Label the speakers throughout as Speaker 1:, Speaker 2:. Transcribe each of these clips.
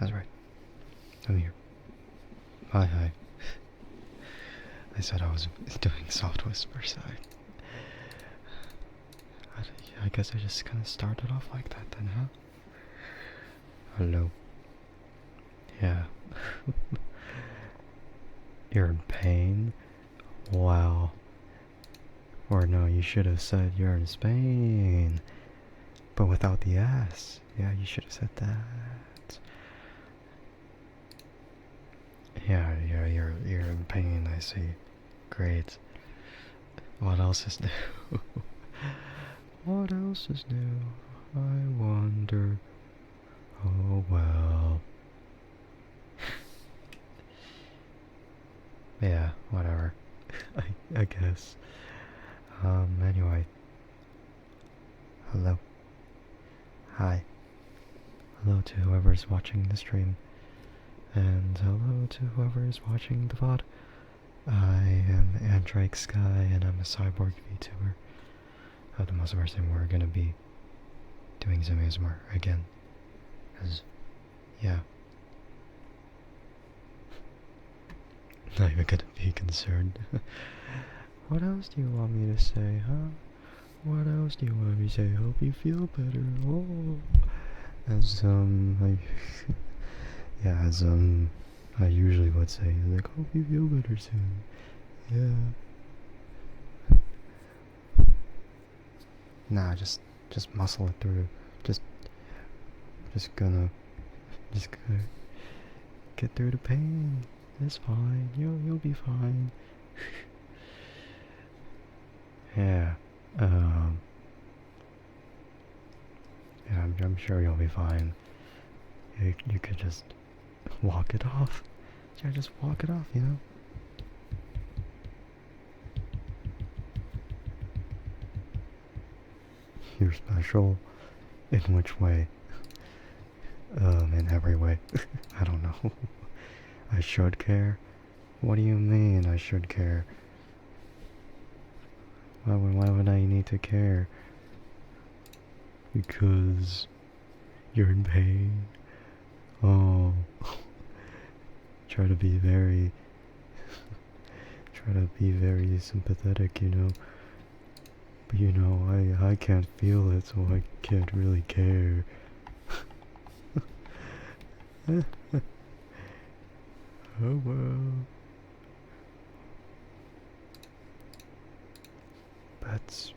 Speaker 1: That's right. I'm here. Hi. I said I was doing soft whispers. I guess I just kind of started off like that then, huh? Hello. Yeah. You're in pain? Wow. Or no, you should have said you're in Spain. But without the S. Yeah, you should have said that. Yeah, you're in pain, I see. Great. What else is new? What else is new? I wonder. Oh well. Yeah, whatever. I guess. Anyway. Hello. Hi. Hello to whoever's watching the stream. And hello to whoever's watching the VOD. I am Andrike Sky, and I'm a cyborg VTuber. The most of our time we're gonna be doing some ASMR again. Cause, yeah. Not even gonna be concerned. What else do you want me to say, huh? What else do you want me to say? Hope you feel better. Oh. As, yeah, as, I usually would say, like, hope you feel better soon. Yeah. Nah, just muscle it through. Just gonna get through the pain. It's fine. You'll be fine. Yeah. Yeah, I'm sure you'll be fine. You could just walk it off. Yeah, just walk it off, you know? You're special. In which way? In every way. I don't know. I should care? What do you mean I should care? Why would I need to care? Because you're in pain. Oh. Try to be very sympathetic, you know. But you know, I can't feel it, so I can't really care. Oh well. But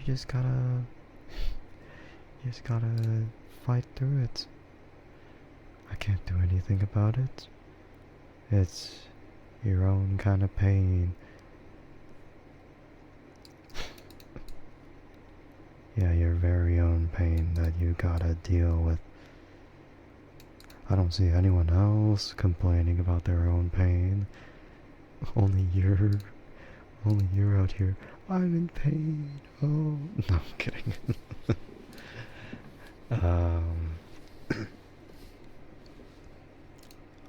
Speaker 1: you just gotta fight through it. I can't do anything about it. It's your own kind of pain. Yeah, your very own pain that you gotta deal with. I don't see anyone else complaining about their own pain. Only you're out here. I'm in pain. Oh, no, I'm kidding.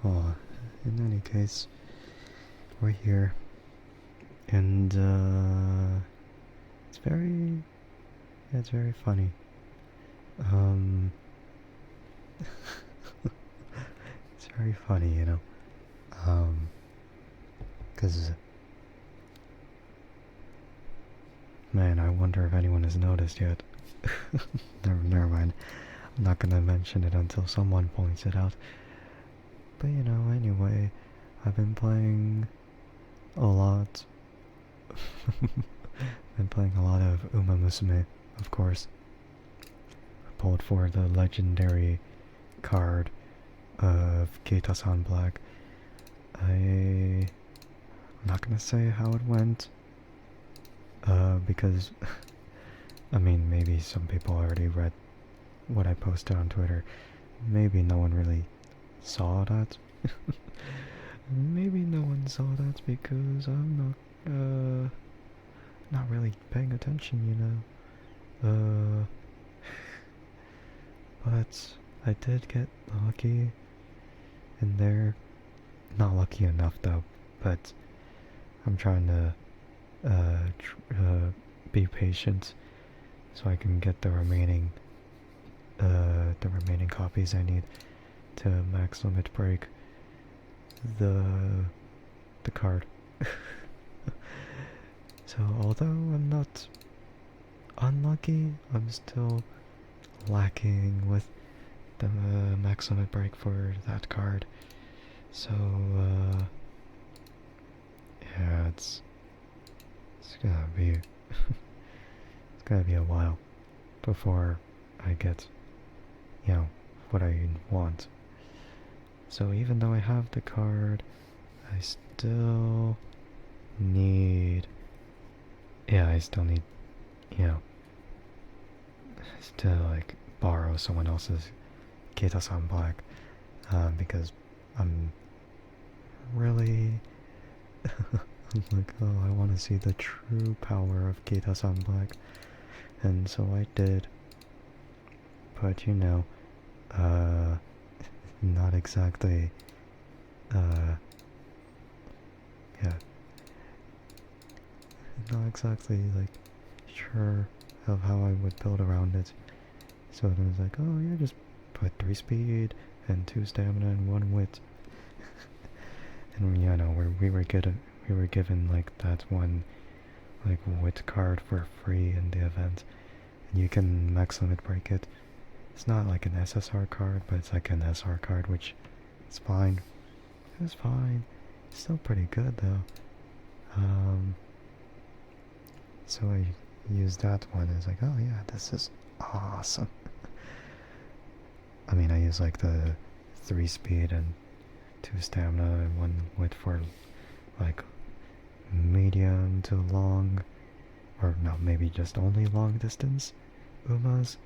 Speaker 1: Oh, in any case, we're here, and it's very funny. It's very funny, you know. 'Cause man, I wonder if anyone has noticed yet. Never mind. I'm not gonna mention it until someone points it out. But you know, anyway, I've been playing a lot. Been playing a lot of Uma Musume, of course. Pulled for the legendary card of Keita-san Black. I'm not gonna say how it went, because, I mean, maybe some people already read what I posted on Twitter. Maybe no one really saw that. Maybe no one saw that because I'm not really paying attention, you know. But I did get lucky in there. Not lucky enough though, but I'm trying to be patient so I can get the remaining copies I need. to max limit break the card. So although I'm not unlucky, I'm still lacking with the max limit break for that card. So yeah, it's gonna be it's gonna be a while before I get, you know, what I want. So even though I have the card, I still need, I still need, you know, to like borrow someone else's Keita-san Black, because I'm really I'm like, oh, I want to see the true power of Keita-san Black, and so I did. But you know, not exactly, yeah, not exactly like sure of how I would build around it. So then it's like, oh yeah, just put 3 speed and 2 stamina and 1 wit. And you know, we were given like that one like wit card for free in the event, and you can max limit break it. It's not like an SSR card, but it's like an SR card, which is fine. It's fine. It's still pretty good though. So I used that one as like, oh yeah, this is awesome. I mean, I use like the 3 speed and 2 stamina and 1 wit for like medium to long, or no, maybe just only long distance Umas,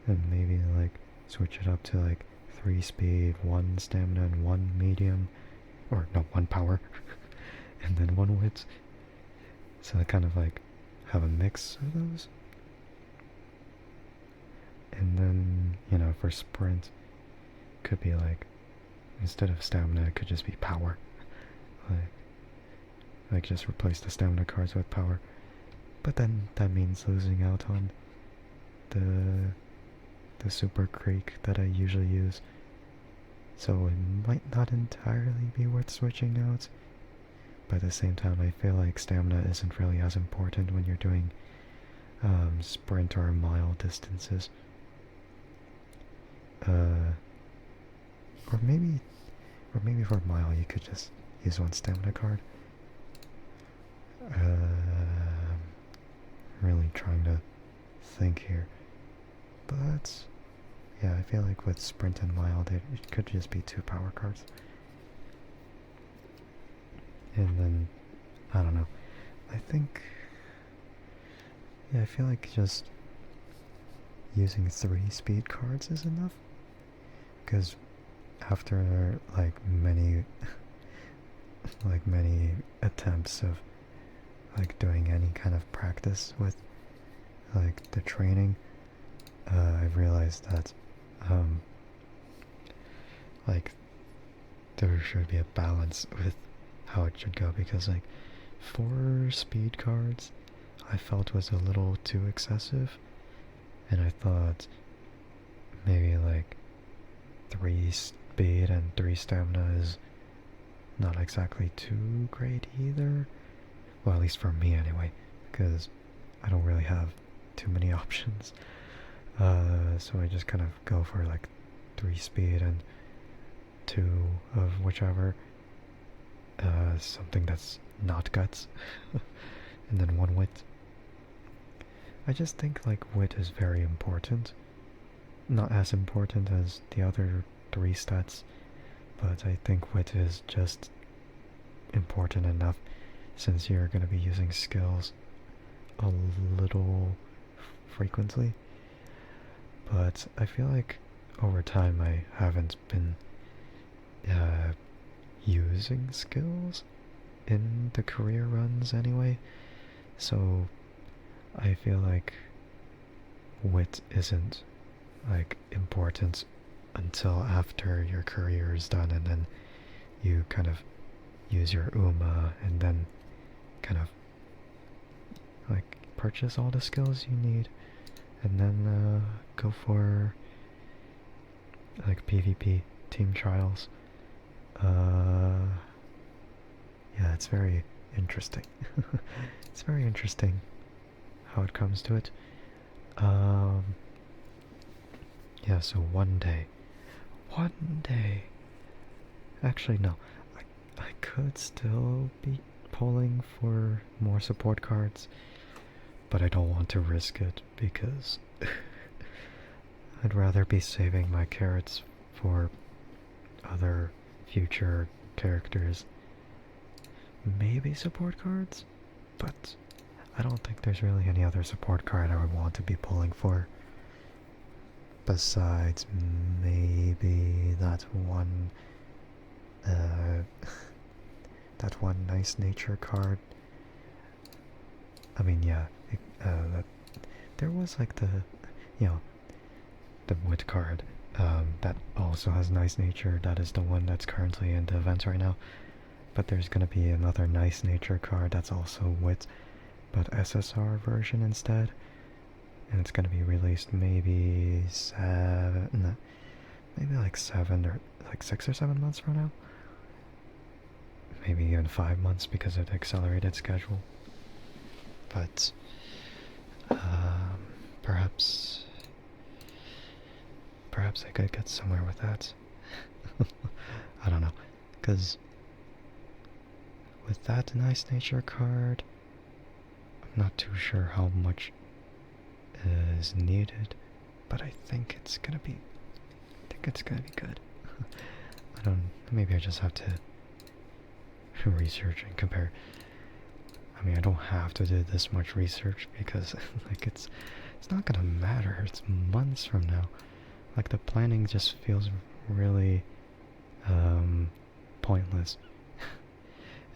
Speaker 1: and maybe like switch it up to like 3 speed, 1 stamina, and 1 medium, or no, 1 power, and then 1 wit. So I kind of like have a mix of those. And then, you know, for sprint, could be like, instead of stamina, it could just be power. Like just replace the stamina cards with power. But then that means losing out on the super creek that I usually use. So it might not entirely be worth switching out. But at the same time, I feel like stamina isn't really as important when you're doing sprint or mile distances. Or maybe for mile you could just use 1 stamina card. Really trying to think here, but yeah, I feel like with sprint and mile, it could just be 2 power cards. And then I don't know. I think, yeah, I feel like just using 3 speed cards is enough. Because after like many attempts of like doing any kind of practice with like the training, I've realized that like there should be a balance with how it should go, because like 4 speed cards I felt was a little too excessive, and I thought maybe like 3 speed and 3 stamina is not exactly too great either. Well, at least for me anyway, because I don't really have too many options. So I just kind of go for like 3 speed and 2 of whichever. Something that's not guts. And then 1 wit. I just think like wit is very important. Not as important as the other 3 stats, but I think wit is just important enough, since you're going to be using skills a little frequently. But I feel like over time I haven't been using skills in the career runs anyway, so I feel like wit isn't like important until after your career is done, and then you kind of use your UMA and then kind of like purchase all the skills you need, and then go for like PvP team trials. Uh, yeah, it's very interesting. It's very interesting how it comes to it. Um, yeah, so one day, actually no, I could still be pulling for more support cards, but I don't want to risk it because I'd rather be saving my carrots for other future characters. Maybe support cards, but I don't think there's really any other support card I would want to be pulling for. Besides, maybe that one, uh, that one nice nature card. I mean, yeah, there was like you know, the wood card, that also has nice nature. That is the one that's currently in the events right now. But there's gonna be another nice nature card that's also wit, but SSR version instead. And it's gonna be released maybe maybe like 6 or 7 months from now. Maybe even 5 months because of the accelerated schedule. But perhaps I could get somewhere with that. I don't know, because with that nice nature card, I'm not too sure how much is needed, but I think it's gonna be good. I don't, maybe I just have to research and compare. I mean, I don't have to do this much research because like it's not gonna matter. It's months from now. Like the planning just feels really pointless.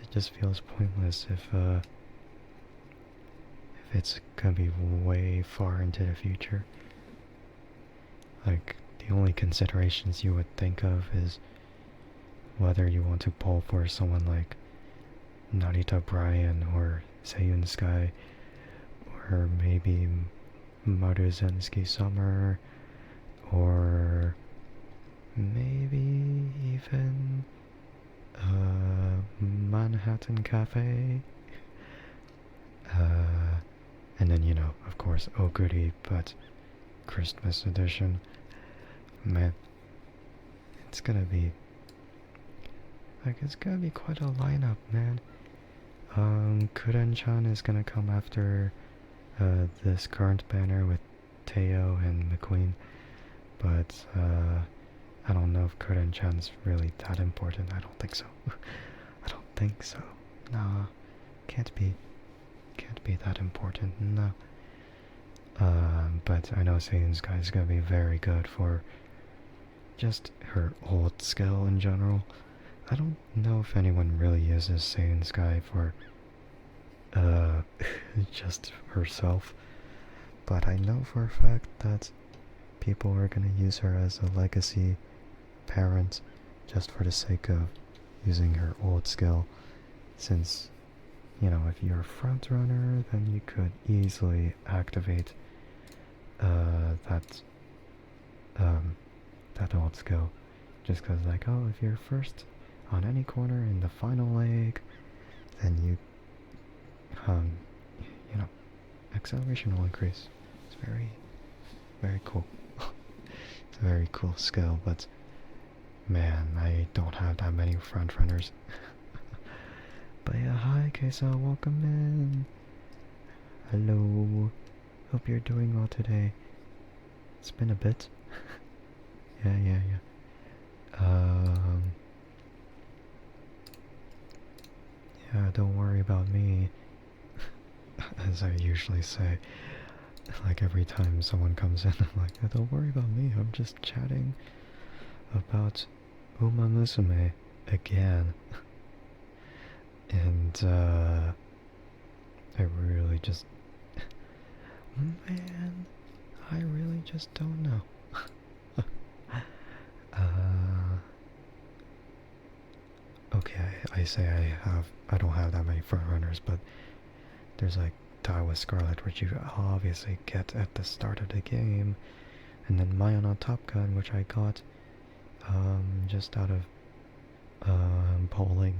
Speaker 1: It just feels pointless if it's gonna be way far into the future. Like the only considerations you would think of is whether you want to pull for someone like Narita Bryan or Seiyun Sky, or maybe Maruzensky Summer, or maybe even Manhattan Cafe. And then, of course, Oh Goody, but Christmas edition. Man, it's gonna be quite a lineup, man. Kuren-chan is gonna come after this current banner with Teo and McQueen, but I don't know if Kuren-chan's really that important. I don't think so. I don't think so. Nah, can't be that important. No. But I know Seiden's guy is gonna be very good for just her old skill in general. I don't know if anyone really uses Seiden's guy for just herself, but I know for a fact that people are gonna use her as a legacy parent just for the sake of using her old skill, since if you're a front runner, then you could easily activate that old skill, just because if you're first on any corner in the final leg, then you acceleration will increase. It's very, very cool. It's a very cool skill, but man, I don't have that many front runners. But yeah, hi Kesa, welcome in. Hello. Hope you're doing well today. It's been a bit. Yeah. Yeah, don't worry about me. As I usually say. Like every time someone comes in, I'm like, don't worry about me, I'm just chatting about Uma Musume again. And I really just... Man, I really just don't know. Okay, I say I don't have that many front runners, but there's like Die with Scarlet, which you obviously get at the start of the game, and then Mayon on Top Gun, which I got Just out of polling,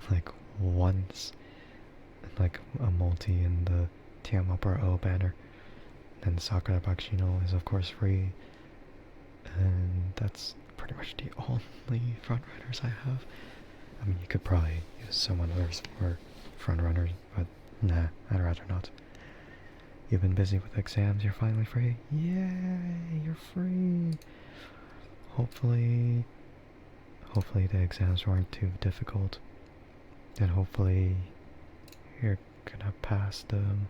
Speaker 1: like once, like a multi in the TM Upper O banner. And Sakura Bakshino is of course free, and that's pretty much the only frontrunners I have. I mean, you could probably use some others for frontrunners, but nah, I'd rather not. You've been busy with exams, you're finally free? Yay, you're free! Hopefully the exams weren't too difficult, and hopefully you're gonna pass them.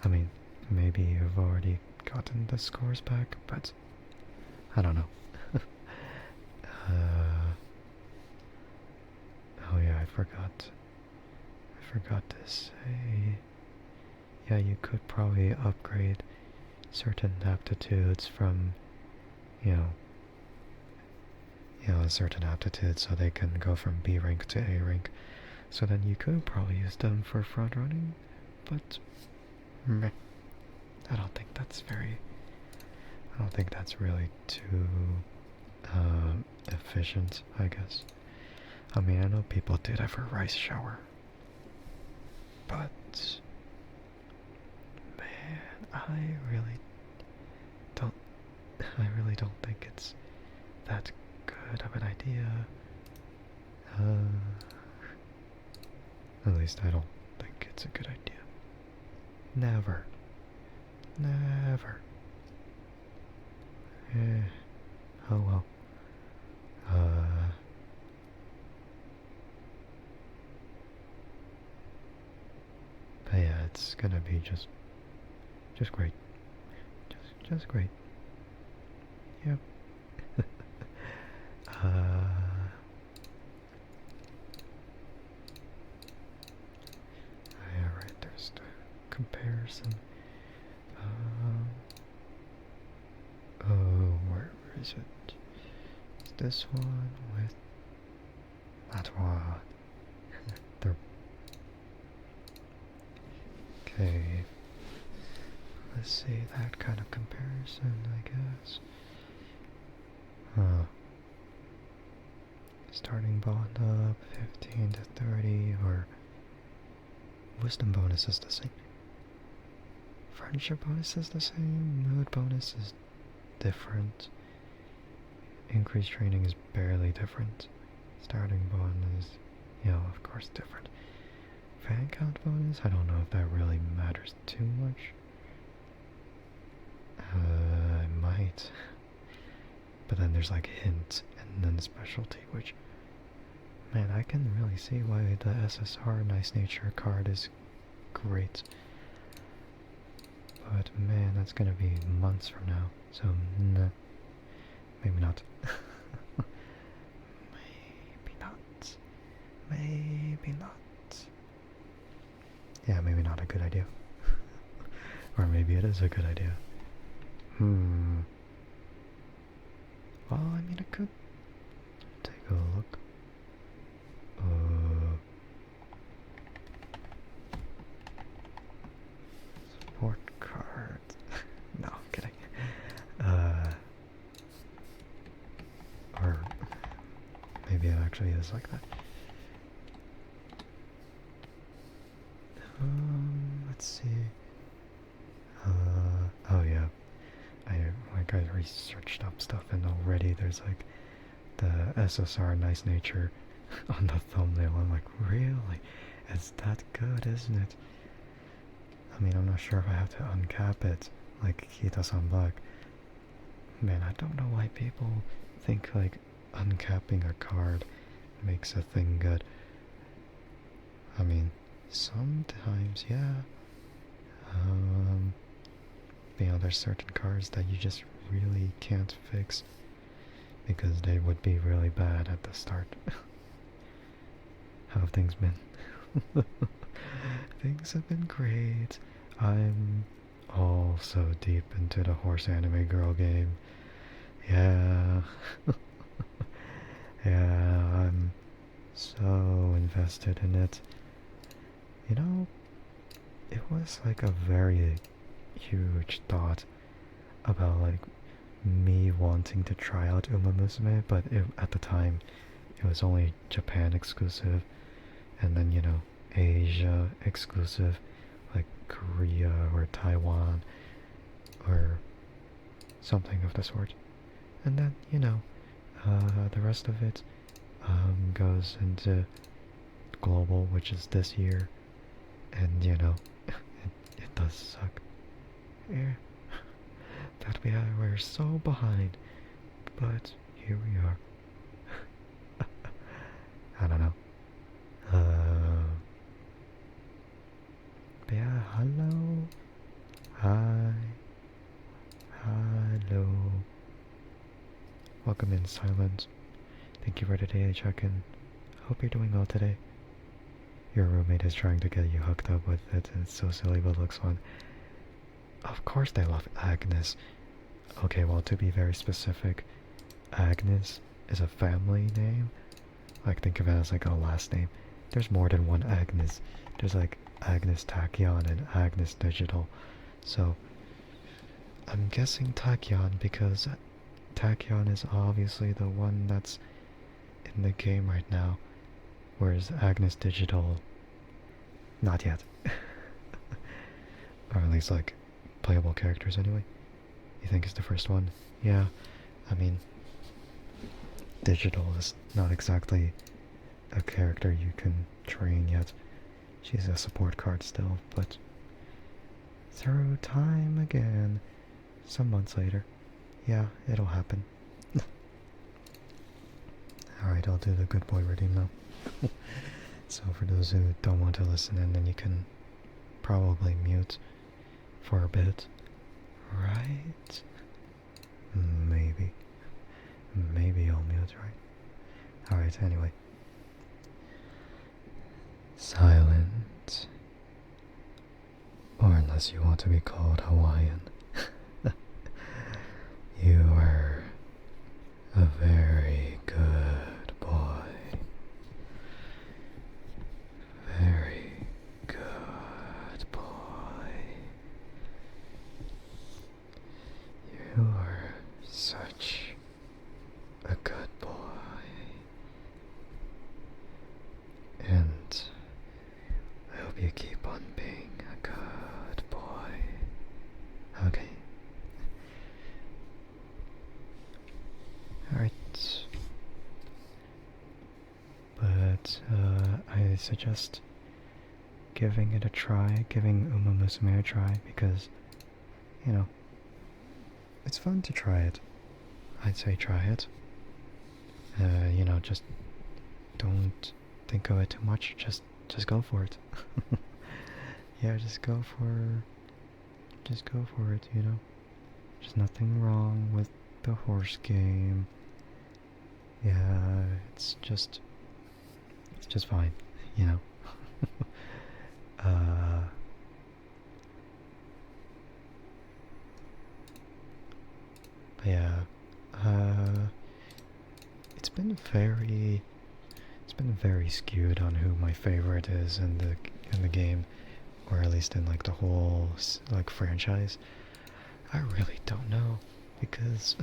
Speaker 1: I mean, maybe you've already gotten the scores back, but I don't know. Oh yeah, I forgot to say, yeah, you could probably upgrade certain aptitudes from, certain aptitudes so they can go from B rank to A rank. So then you could probably use them for front running, but meh. I don't think that's really too efficient, I guess. I mean, I know people do that for Rice Shower, but man, I really don't think it's that good of an idea. At least I don't think it's a good idea. Never. Oh well. But yeah, it's gonna be just great. Just great. Yep. Alright, there's the comparison. Oh, where is it? Is this one with that one? Okay. Let's see that kind of comparison, I guess. Starting bond up 15 to 30, or wisdom bonus is the same. Friendship bonus is the same. Mood bonus is different. Increased training is barely different. Starting bond is, of course different. Fan count bonus, I don't know if that really matters too much. It might. But then there's like hint and then specialty, which, man, I can really see why the SSR Nice Nature card is great. But man, that's gonna be months from now, so nah, maybe not. Maybe not. Yeah, maybe not a good idea. Or maybe it is a good idea. Well, I mean, I could take a look. Support card. No, I'm kidding. Or maybe it actually is like that. Let's see. Oh yeah. I researched up stuff, and already there's like the SSR Nice Nature on the thumbnail. I'm like, really? It's that good, isn't it? I mean, I'm not sure if I have to uncap it like Kita-san Black. Man, I don't know why people think like uncapping a card makes a thing good. I mean, sometimes, yeah. There's certain cards that you just really can't fix because they would be really bad at the start. How have things been? Things have been great. I'm all so deep into the horse anime girl game. Yeah. Yeah, I'm so invested in it. It was like a very huge thought about like me wanting to try out Uma Musume, but at the time it was only Japan exclusive, and then, Asia exclusive, like Korea or Taiwan or something of the sort. And then, the rest of it goes into global, which is this year, and it does suck. Yeah, that we're so behind, but here we are. I don't know. But yeah, hello. Hi. Hello. Welcome in, Silence. Thank you for the daily check-in. Hope you're doing well today. Your roommate is trying to get you hooked up with it, and it's so silly but looks fun. Of course they love Agnes. Okay, well, to be very specific, Agnes is a family name. Like, think of it as like a last name. There's more than one Agnes. There's like Agnes Tachyon and Agnes Digital. So, I'm guessing Tachyon because Tachyon is obviously the one that's in the game right now, whereas Agnes Digital, not yet. Or at least like playable characters anyway. You think it's the first one? Yeah, I mean, Digital is not exactly a character you can train yet. She's a support card still, but through time again, some months later, yeah, it'll happen. Alright, I'll do the good boy redeem now. So for those who don't want to listen in, then you can probably mute for a bit. Right? Maybe. Maybe I'll mute, right? Alright, anyway. Silent. Or unless you want to be called Hawaiian. You are a very good boy. Very good boy. You are such a good boy. And I hope you keep on being a good boy. Okay. Alright. But I suggest giving it a try, giving Uma Musume a try, because, it's fun to try it. I'd say try it. Just don't think of it too much, just go for it. Yeah, just go for it, There's nothing wrong with the horse game. Yeah, it's just fine, But yeah, it's been very skewed on who my favorite is in the game, or at least in like the whole like franchise. I really don't know, because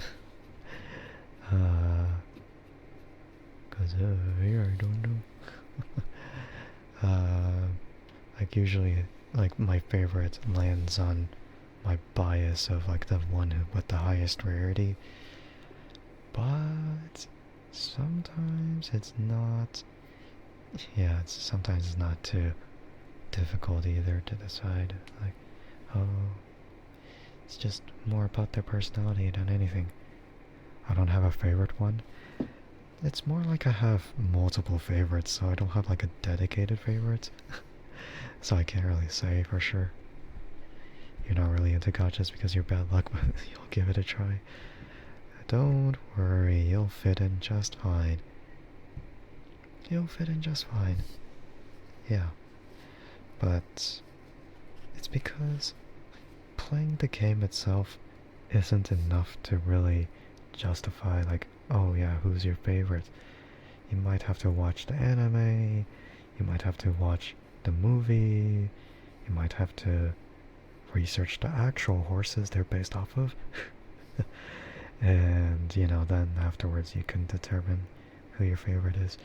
Speaker 1: here I don't know. Like usually, like my favorite lands on my bias of like the one with the highest rarity, but sometimes it's not. Yeah, sometimes it's not too difficult either to decide. Like, oh, it's just more about their personality than anything. I don't have a favorite one. It's more like I have multiple favorites, so I don't have like a dedicated favorite. So I can't really say for sure. You're not really into gachas because you're bad luck, but you'll give it a try. Don't worry, you'll fit in just fine. You'll fit in just fine. Yeah. But it's because playing the game itself isn't enough to really justify, like, oh yeah, who's your favorite? You might have to watch the anime, you might have to watch the movie, you might have to research the actual horses they're based off of. And, then afterwards you can determine who your favorite is.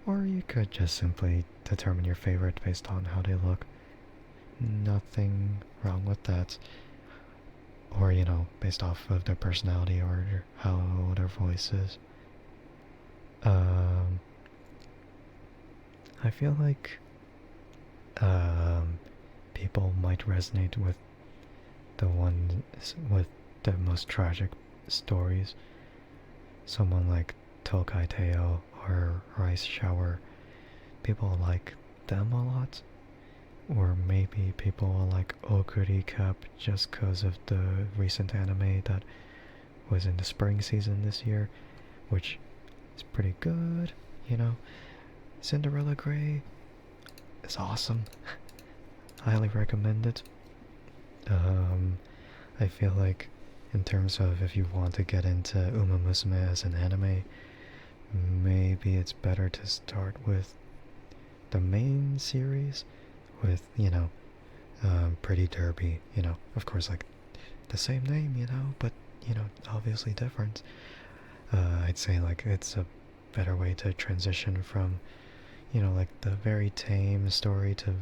Speaker 1: Or you could just simply determine your favorite based on how they look. Nothing wrong with that. Or, based off of their personality or how their voice is. Um, I feel like people might resonate with the ones with the most tragic stories. Someone like Tokai Teo or Rice Shower, people like them a lot. Or maybe people like Okuri Cap just because of the recent anime that was in the spring season this year, which is pretty good, Cinderella Grey is awesome. Highly recommend it. I feel like in terms of if you want to get into Uma Musume as an anime, maybe it's better to start with the main series with, Pretty Derby, of course, like the same name, but, obviously different. I'd say, like, it's a better way to transition from, like the very tame story to,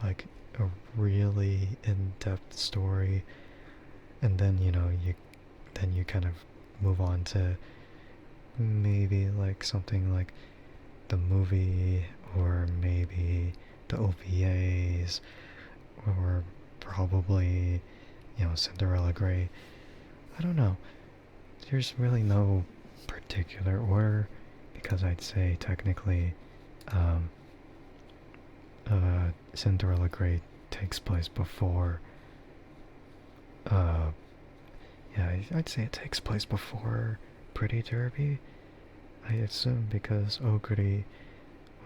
Speaker 1: like, a really in-depth story, and then, you kind of move on to maybe, like, something like the movie, or maybe the OVAs, or probably, Cinderella Grey. I don't know. There's really no particular order, because I'd say technically Cinderella Grey takes place before yeah, I'd say it takes place before Pretty Derby. I assume because Oguri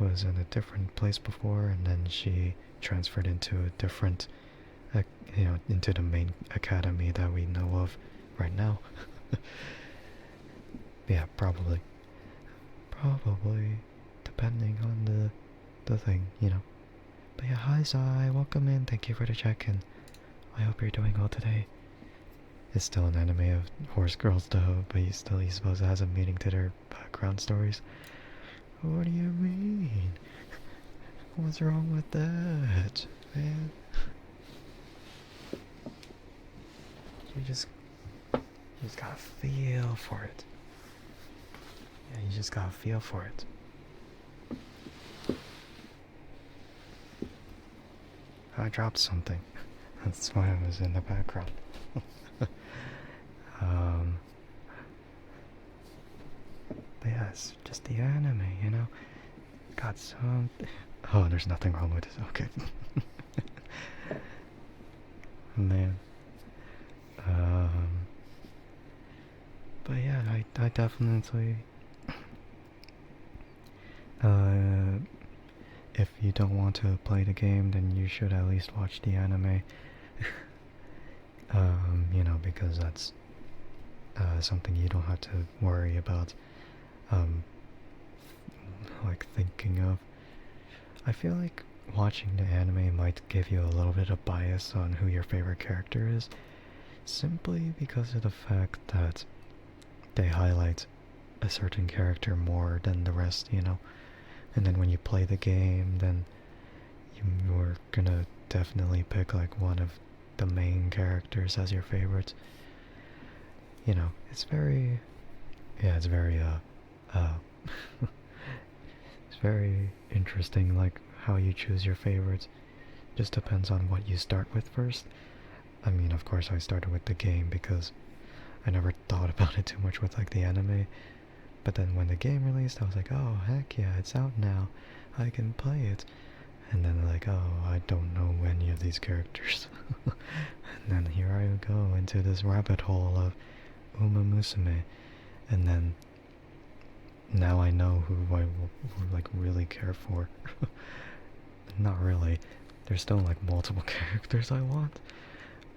Speaker 1: was in a different place before, and then she transferred into a different, into the main academy that we know of right now. Yeah, probably. Probably, depending on the thing, But yeah, hi Zai, welcome in, thank you for the check-in. I hope you're doing well today. It's still an anime of horse girls though, but you suppose it has a meaning to their background stories. What do you mean? What's wrong with that, man? You just gotta feel for it. Yeah, you just gotta feel for it. I dropped something. That's why I was in the background. But yeah, it's just the anime, Got some... Oh, there's nothing wrong with it. Okay. Man. But yeah, I definitely... if you don't want to play the game, then you should at least watch the anime. Because that's something you don't have to worry about, like, thinking of. I feel like watching the anime might give you a little bit of bias on who your favorite character is, simply because of the fact that they highlight a certain character more than the rest, And then when you play the game, then you're gonna definitely pick like one of the main characters as your favorite. It's very... Yeah, it's very, it's very interesting, like, how you choose your favorites. Just depends on what you start with first. I mean, of course I started with the game because I never thought about it too much with, like, the anime. But then when the game released, I was like, oh, heck yeah, it's out now. I can play it. And then, like, oh, I don't know any of these characters. And then here I go into this rabbit hole of Uma Musume. And then now I know who I like really care for. Not really. There's still like multiple characters I want.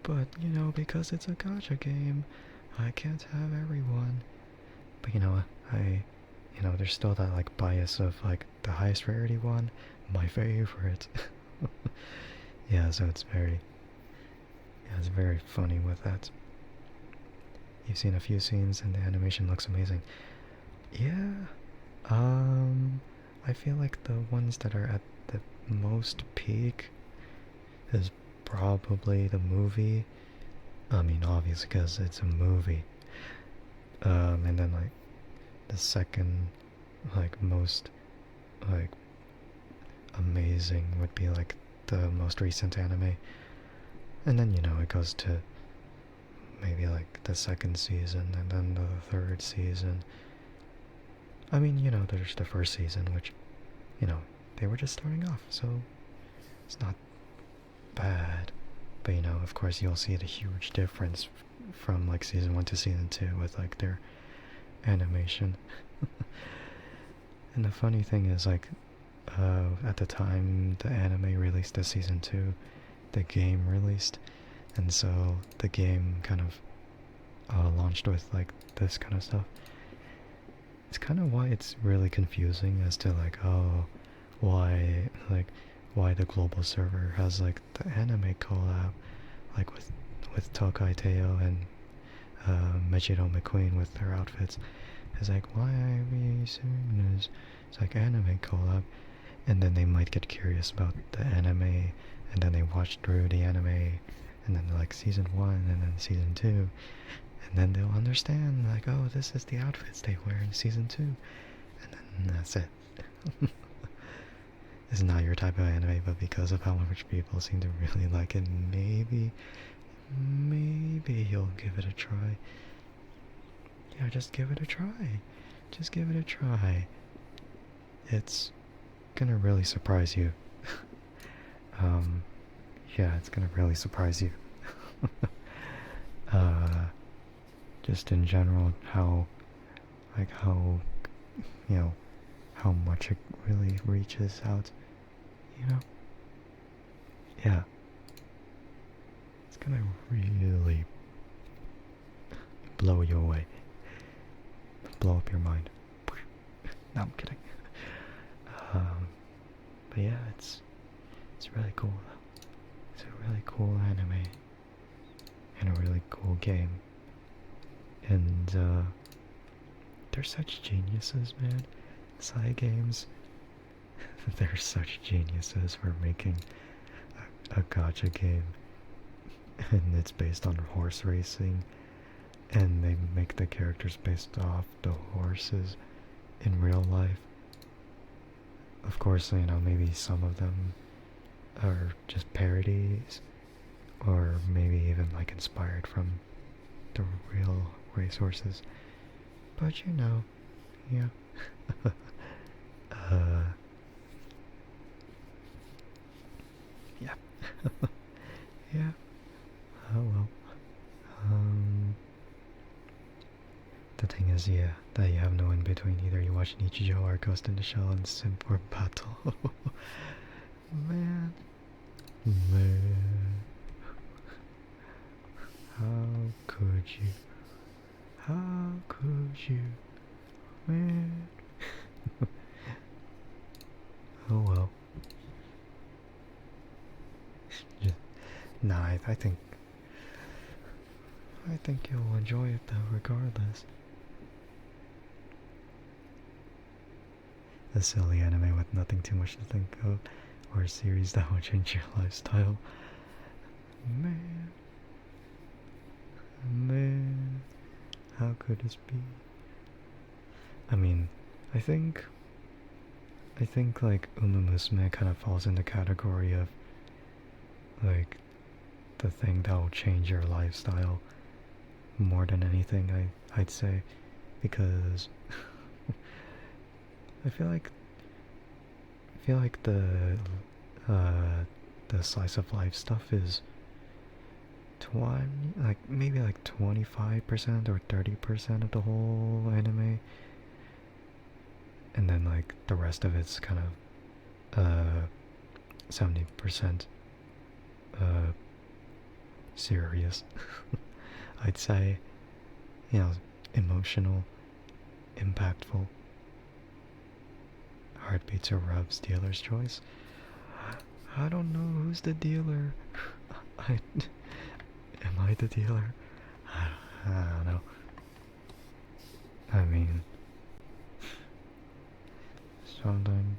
Speaker 1: But, because it's a gacha game, I can't have everyone. But there's still that like bias of like the highest rarity one, my favorite. Yeah, so it's very funny with that. You've seen a few scenes and the animation looks amazing. Yeah, I feel like the ones that are at the most peak is probably the movie. I mean, obviously, because it's a movie. And then like the second, like most, like amazing would be like the most recent anime, and then it goes to maybe like the second season, and then the third season. I mean, there's the first season, which they were just starting off, so it's not bad. But of course, you'll see the huge difference from like season 1 to season 2 with like their animation. And the funny thing is, like, at the time the anime released the season 2, the game released, and so the game kind of launched with like this kind of stuff. It's kind of why it's really confusing as to like, oh, why the global server has like the anime collab, like with Tokai Teo and Mejiro McQueen with their outfits. It's like, why are we seeing this? It's like anime collab, and then they might get curious about the anime, and then they watch through the anime, and then like season 1 and then season 2, and then they'll understand like, oh, this is the outfits they wear in season 2, and then that's it. It's not your type of anime, but because of how much people seem to really like it, maybe you'll give it a try. Yeah, just give it a try. Just give it a try. It's gonna really surprise you. Yeah, it's gonna really surprise you. Just in general, how how much it really reaches out, Yeah. It's gonna really blow you away. Blow up your mind. No, I'm kidding. But yeah, it's really cool though. It's a really cool anime and a really cool game. And they're such geniuses, man. Cygames, they're such geniuses for making a gacha game, and it's based on horse racing, and they make the characters based off the horses in real life. Of course, maybe some of them are just parodies, or maybe even like inspired from the real racehorses. But yeah. Yeah. Yeah. Oh well. The thing is, yeah, that you have no in between. Either you watch Nichijou or Ghost in the Shell and Simp or Battle. Man. How could you? How could you? Man. Oh well. Nah, I think you'll enjoy it though, regardless. A silly anime with nothing too much to think of, or a series that will change your lifestyle. Man, how could this be? I mean, I think like Uma Musume kind of falls in the category of like the thing that will change your lifestyle more than anything. I'd say, because I feel like the slice of life stuff is maybe like 25% or 30% of the whole anime, and then like the rest of it's kind of 70% serious. I'd say, emotional, impactful. Heartbeats or rubs, dealer's choice. I don't know who's the dealer. Am I the dealer? I don't know. mean, sometimes,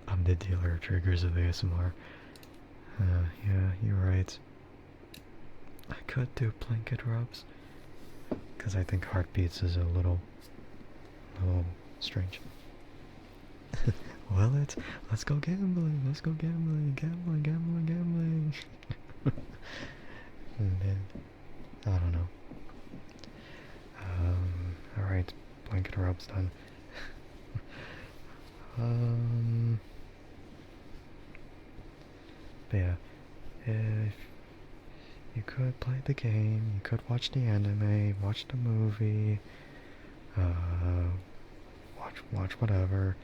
Speaker 1: I'm the dealer of triggers of ASMR. Yeah, you're right. I could do blanket rubs, because I think heartbeats is a little strange. Well, let's go gambling. Let's go gambling. Gambling. And then, I don't know. Alright, blanket rub's done. But yeah, if you could play the game, you could watch the anime, watch the movie, watch whatever,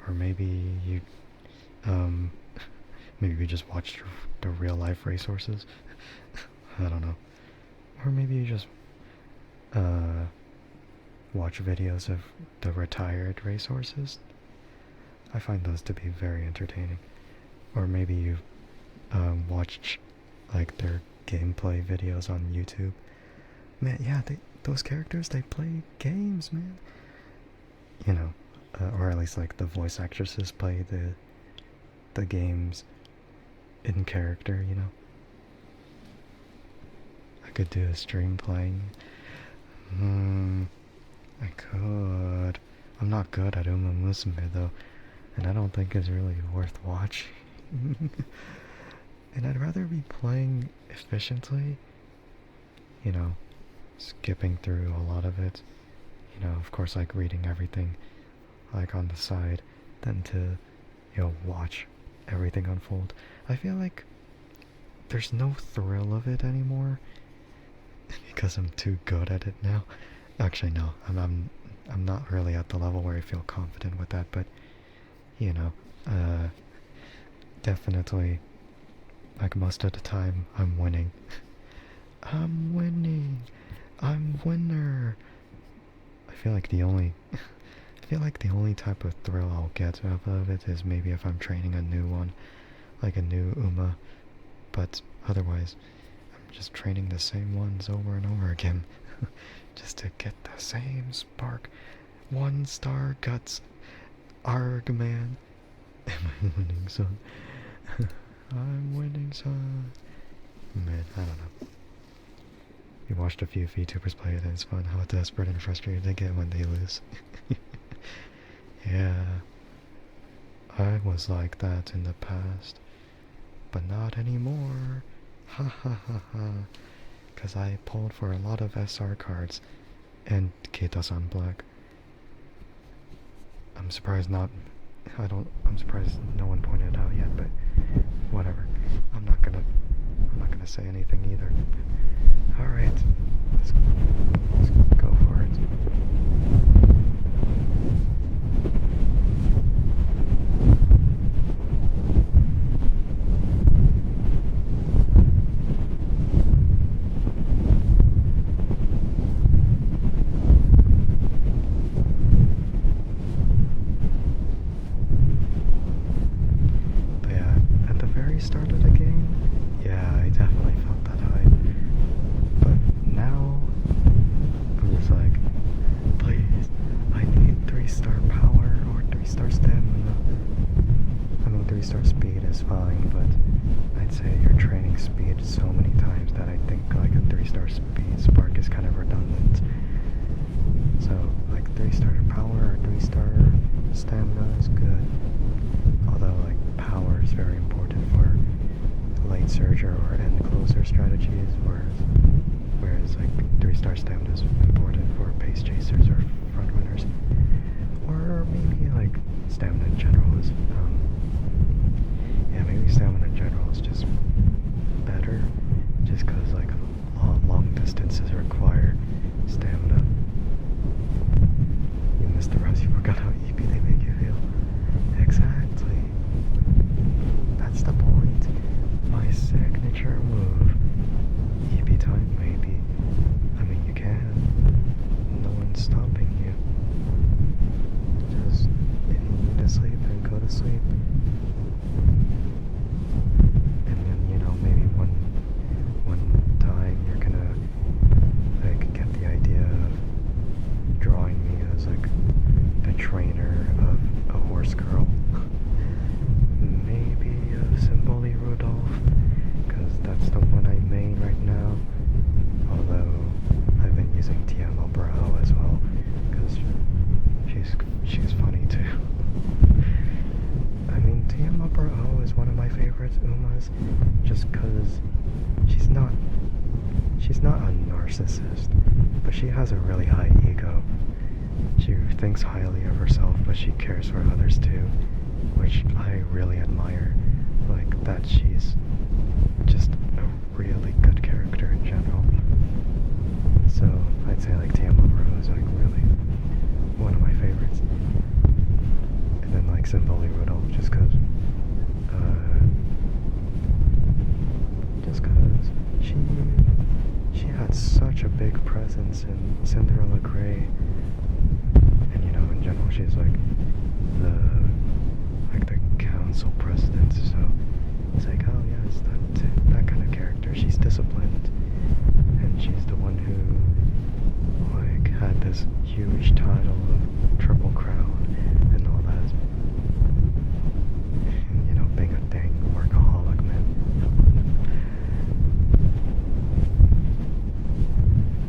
Speaker 1: or maybe you, maybe you just watched the real life racehorses. I don't know. Or maybe you just, watch videos of the retired racehorses. I find those to be very entertaining. Or maybe you watched like their gameplay videos on YouTube. Man, yeah, those characters, they play games, man. You know, or at least like the voice actresses play the games in character, you know. I could do a stream playing. I could. I'm not good at Uma Musume though, and I don't think it's really worth watching. And I'd rather be playing efficiently, you know, skipping through a lot of it, you know, of course, like reading everything like on the side, than to, you know, watch everything unfold. I feel like there's no thrill of it anymore because I'm too good at it now. Actually, no, I'm not really at the level where I feel confident with that, but you know, definitely, like most of the time, I'm winning. I'm winning. I'm winner. I feel like the only type of thrill I'll get out of it is maybe if I'm training a new one, like a new Uma, but otherwise, I'm just training the same ones over and over again, just to get the same spark. 1-star guts. Arg, man. Am I winning, son? I'm winning, son. Man, I don't know. You watched a few VTubers play it and it's fun how desperate and frustrated they get when they lose. Yeah, I was like that in the past, but not anymore. Ha ha ha ha. Cause I pulled for a lot of SR cards and Keita-san Black. I'm surprised no one pointed it out yet, but whatever. I'm not gonna say anything either. Alright, let's go for it. But yeah, at the very start of the game, yeah, I definitely felt that hype. But now, I'm just like, please, I need 3-star power or 3-star stamina. I mean, 3-star speed is fine, but I'd say your training speed so many times that I think like a 3-star speed spark is kind of redundant. So, like 3-star power or 3-star stamina is good. Although, like, power is very important for late surger or end closer strategies, whereas like 3-star stamina is important for pace chasers or front runners, or maybe like stamina in general is yeah, maybe stamina in general is just better, just because like long distances require stamina. You missed the rest, you forgot how EP they make you feel. Exactly. That's the point. My signature move. EP time, maybe. I mean, you can. No one's stopping you. Just, if you need to sleep, then go to sleep. And then, narcissist, but she has a really high ego. She thinks highly of herself, but she cares for others too, which I really admire. Like, that she's just a really good character in general. So I'd say like Tiamuro is like really one of my favorites. And then like Symboli Rudolph, just cause she had such a big presence in Cinderella Grey. And you know, in general she's like the council president, so it's like, oh yeah, it's that kind of character. She's disciplined, and she's the one who like had this huge title of Triple Crown and all that. And you know, being a dang workaholic, man.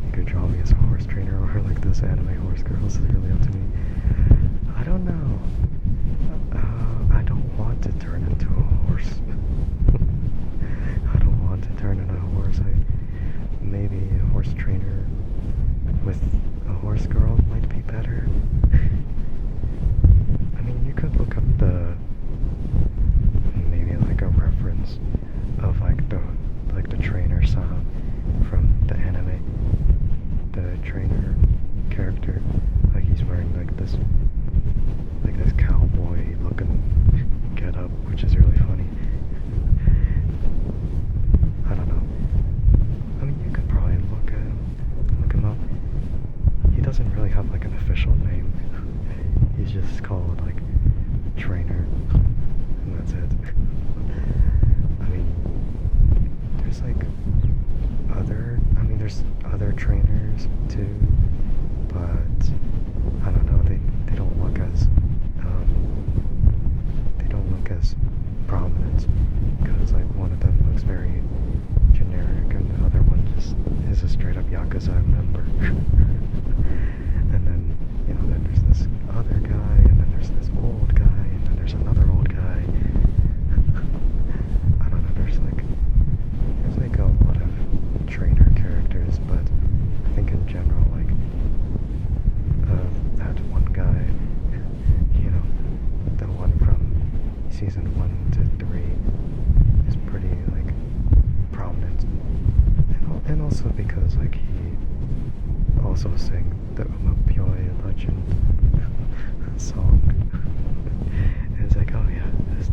Speaker 1: You could draw me as a horse trainer, or like those anime horse girls. Is really up to me. I don't know. I don't want to turn into a horse. I don't want to turn into a horse. Maybe a horse trainer with a horse girl might be better. I mean, you could look up maybe like a reference of like the trainer sound from the anime. The trainer character, like he's wearing like this cowboy looking get up, which is really funny. I don't know. I mean, you could probably look him up. He doesn't really have like an official name. He's just called like Trainer, and that's it. I mean, there's other trainers too, but I don't know. They don't look as prominent, because like one of them looks very generic and the other one just is a straight up Yakuza member. And then, you know, then there's this other guy, and then there's this old guy, and then there's another old guy. I don't know, there's like a lot of trainer characters, but I think in general, like that one guy, you know, the one from season 1 to 3 is pretty like prominent, and also because like he also sang the Umapyoi Legend song. And it's like, oh yeah, this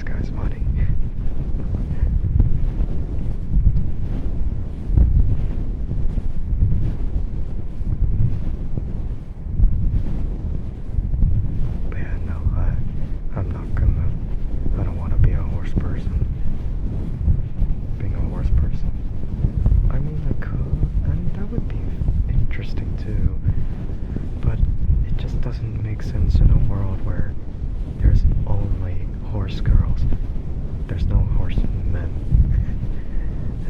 Speaker 1: guy's funny. I don't want to be a horse person. Being a horse person. I mean, that would be interesting too. But it just doesn't make sense in a world where there's only horse girls. There's no horse men.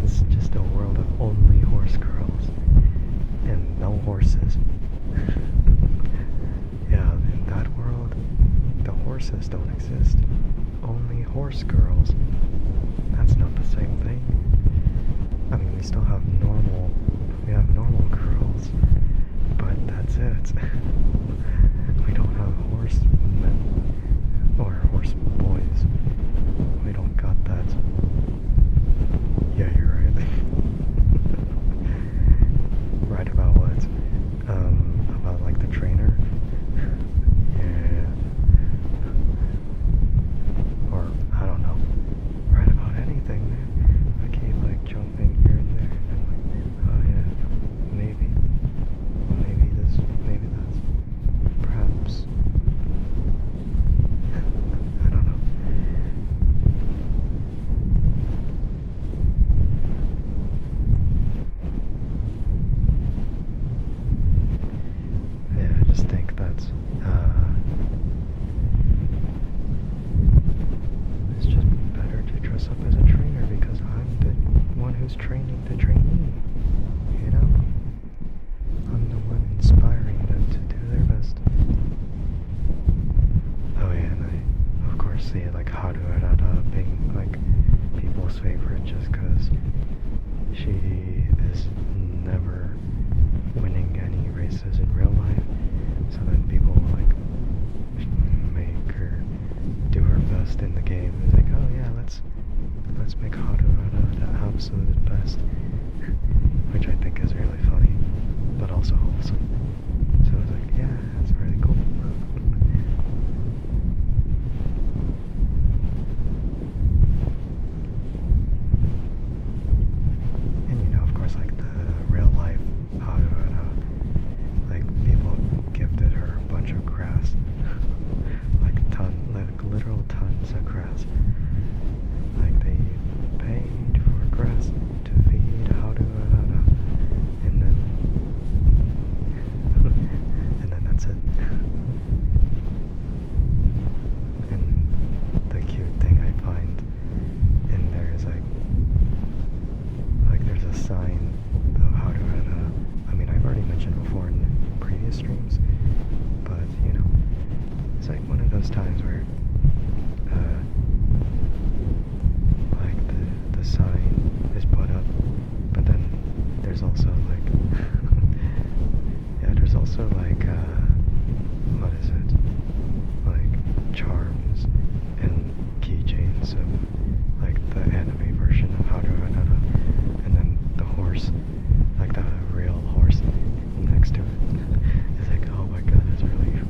Speaker 1: It's just a world of only horse girls. And no horses. Yeah, in that world, the horses don't exist. Only horse girls. That's not the same thing. I mean, we still have normal girls, but that's it. We don't have horse men or horse boys. We don't got that. Yeah, you're right. Right about what? About like the trainer? Yeah. Or, I don't know. Right about anything, man. I keep like jumping here and there, and I'm like, oh absolute best, which I think is really funny, but also wholesome. So I was like, yeah, that's really cool. And you know, of course, like the real life, how like people gifted her a bunch of grass, like literal tons of grass. Like they paid for grass to feed how to and then and then that's it. And the cute thing I find in there is like there's a sign of how to I mean, I've already mentioned before in previous streams, but you know, it's like one of those times where like the sign is put up, but then there's also like yeah, there's also like what is it? Like charms and keychains of like the anime version of how to and then the horse, like the real horse next to it. It's like, oh my god, it's really cute.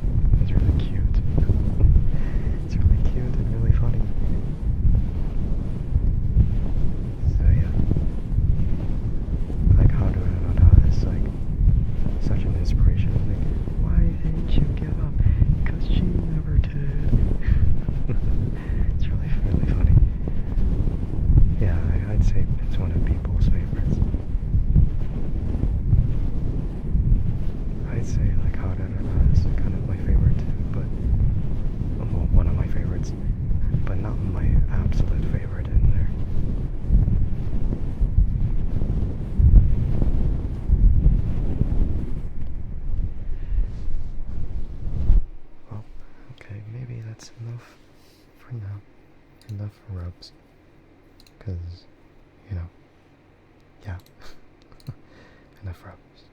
Speaker 1: It's really cute and really funny. So yeah, like how to is like such an inspiration. Like, why didn't you give up? Because she never did. It's really funny. Yeah, I'd say it's one of people's favorites. I'd say like how to is kind of my favorite too, but well, one of my favorites, but not my absolute favorite in there. Well, okay, maybe that's enough for now. Enough rubs. Because, you know, yeah. Enough rubs.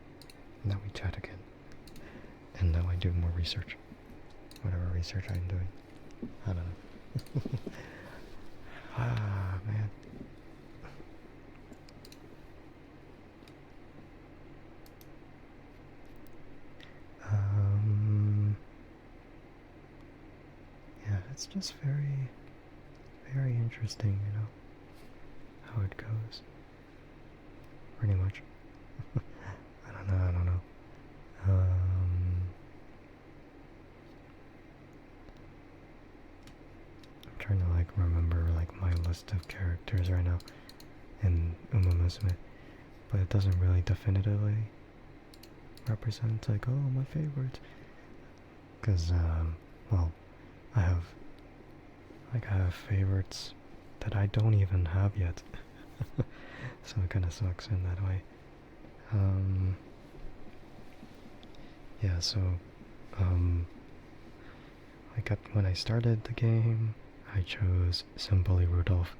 Speaker 1: Now we chat again. And now I do more research. Whatever research I'm doing. I don't know. Ah, man. Yeah, it's just very, very interesting, you know, how it goes. Pretty much. I don't know. I'm trying to like remember like my list of characters right now in Uma Musume, but it doesn't really definitively represent like, oh, my favorite. Because, well, I have favorites that I don't even have yet. So it kind of sucks in that way. Yeah, so, when I started the game, I chose Simply Rudolph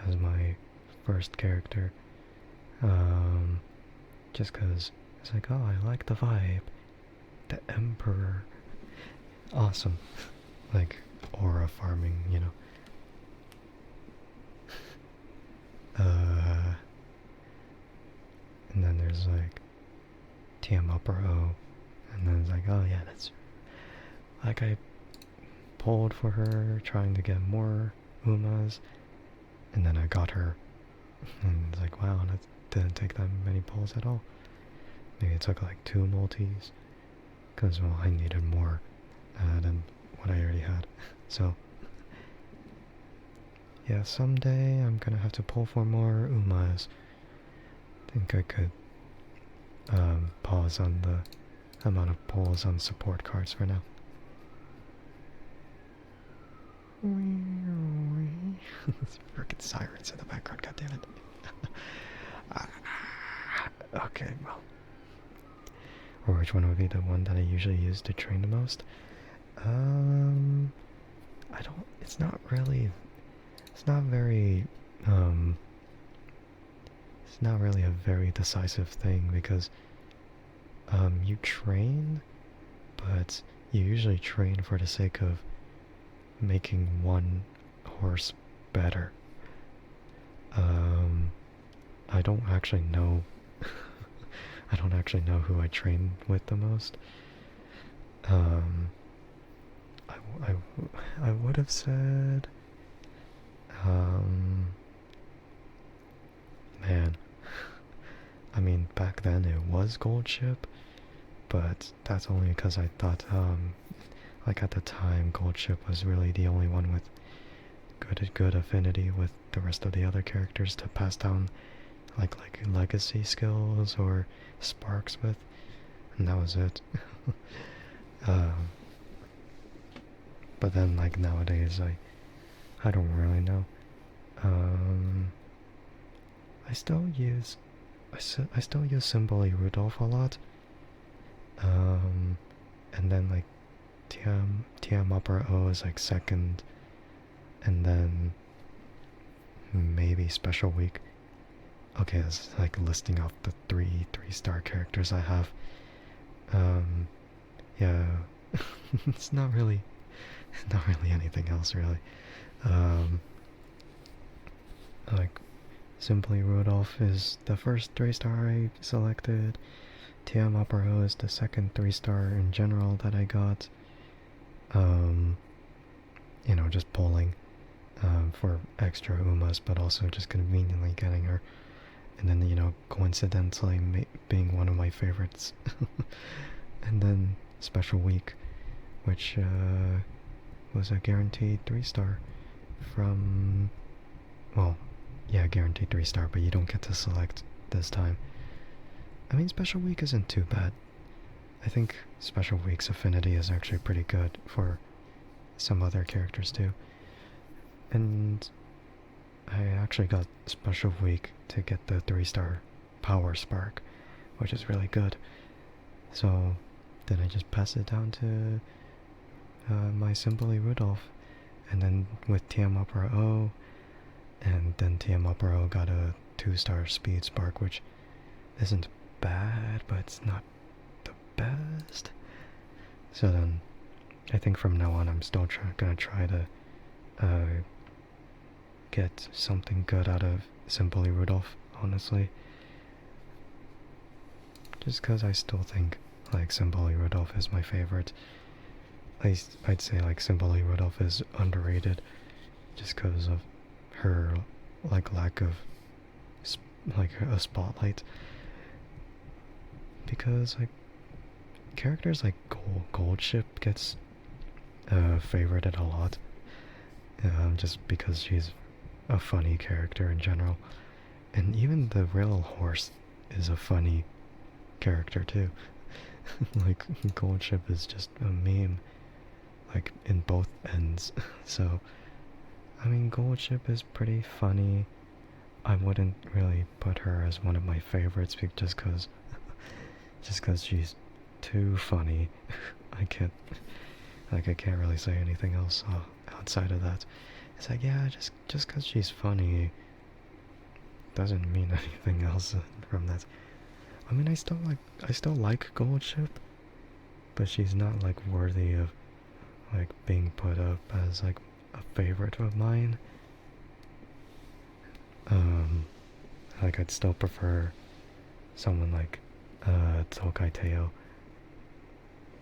Speaker 1: as my first character. Just cause it's like, oh, I like the vibe. The Emperor. Awesome. Like, aura farming, you know. And then there's like TM upper O. And then it's like, oh yeah, that's like I pulled for her, trying to get more Umas, and then I got her. And it's like, wow, that didn't take that many pulls at all. Maybe it took like 2 multis, because, well, I needed more than what I already had. So, yeah, someday I'm gonna have to pull for more Umas. I think I could pause on the amount of pulls on support cards for now. Frickin' sirens in the background, goddammit. Okay, well. Or which one would be the one that I usually use to train the most? I don't, it's not really, it's not very a very decisive thing, because you train, but you usually train for the sake of making one horse better. I don't actually know. I don't actually know who I train with the most. Um, I, I would have said, um, man. I mean, back then it was Gold Ship, but that's only because I thought, like at the time, Gold Ship was really the only one with good affinity with the rest of the other characters to pass down like legacy skills or sparks with, and that was it. um, but then like nowadays, I don't really know. Um, I still use I still use Symboli Rudolph a lot. Um, and then like TM upper O is like second, and then maybe Special Week. Okay, it's like listing off the three-star characters I have. Yeah, it's not really anything else really. Um, like Simply Rudolph is the first 3-star I selected. TM Upper O is the second 3-star in general that I got. You know, just polling for extra Umas, but also just conveniently getting her. And then, you know, coincidentally being one of my favorites. And then Special Week, which was a guaranteed 3-star from, well, yeah, guaranteed 3-star, but you don't get to select this time. I mean, Special Week isn't too bad. I think Special Week's affinity is actually pretty good for some other characters too. And I actually got Special Week to get the 3-star Power Spark, which is really good. So then I just pass it down to my Simply Rudolph, and then with TM Upper O, and then TM Upper O got a 2-star Speed Spark, which isn't bad, but it's not the best. So then I think from now on I'm still gonna try to get something good out of Simply Rudolph, honestly. Just because I still think like Simply Rudolph is my favorite. I'd say like Simply Rudolph is underrated just because of her like lack of like a spotlight. Because like characters like Gold Ship gets favorited a lot, just because she's a funny character in general, and even the rail horse is a funny character too. Like Gold Ship is just a meme, like in both ends. So I mean, Gold Ship is pretty funny. I wouldn't really put her as one of my favorites just cause she's too funny. I can't really say anything else outside of that. It's like, yeah, just cause she's funny doesn't mean anything else from that. I mean, I still like Gold Ship, but she's not like worthy of like being put up as like a favorite of mine. Like I'd still prefer someone like Tokai Teo,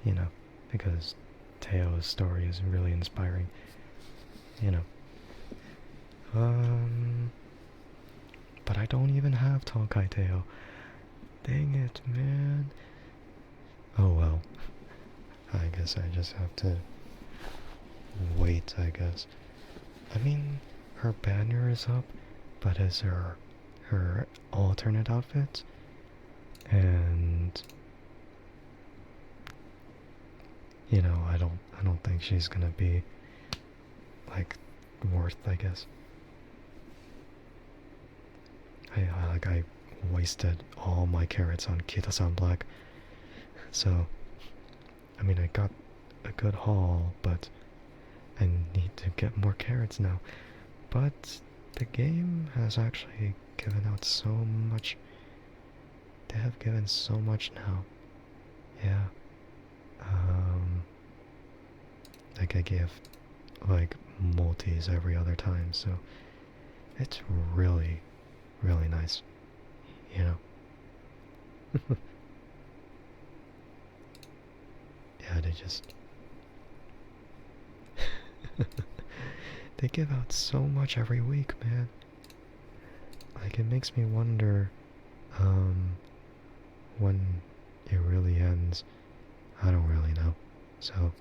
Speaker 1: you know, because Teo's story is really inspiring, you know. But I don't even have Tokai Teo. Dang it, man. Oh well. I guess I just have to wait, I guess. I mean, her banner is up, but is her alternate outfit, and you know, I don't think she's gonna be like worth, I guess. I wasted all my carrots on Kita-san Black, so I mean I got a good haul, but I need to get more carrots now. But the game has actually given out so much. They have given so much now. Yeah. Like I give like multis every other time, so it's really, really nice. you know. Yeah, they just they give out so much every week, man. Like, it makes me wonder, um, when it really ends. I don't really know. So,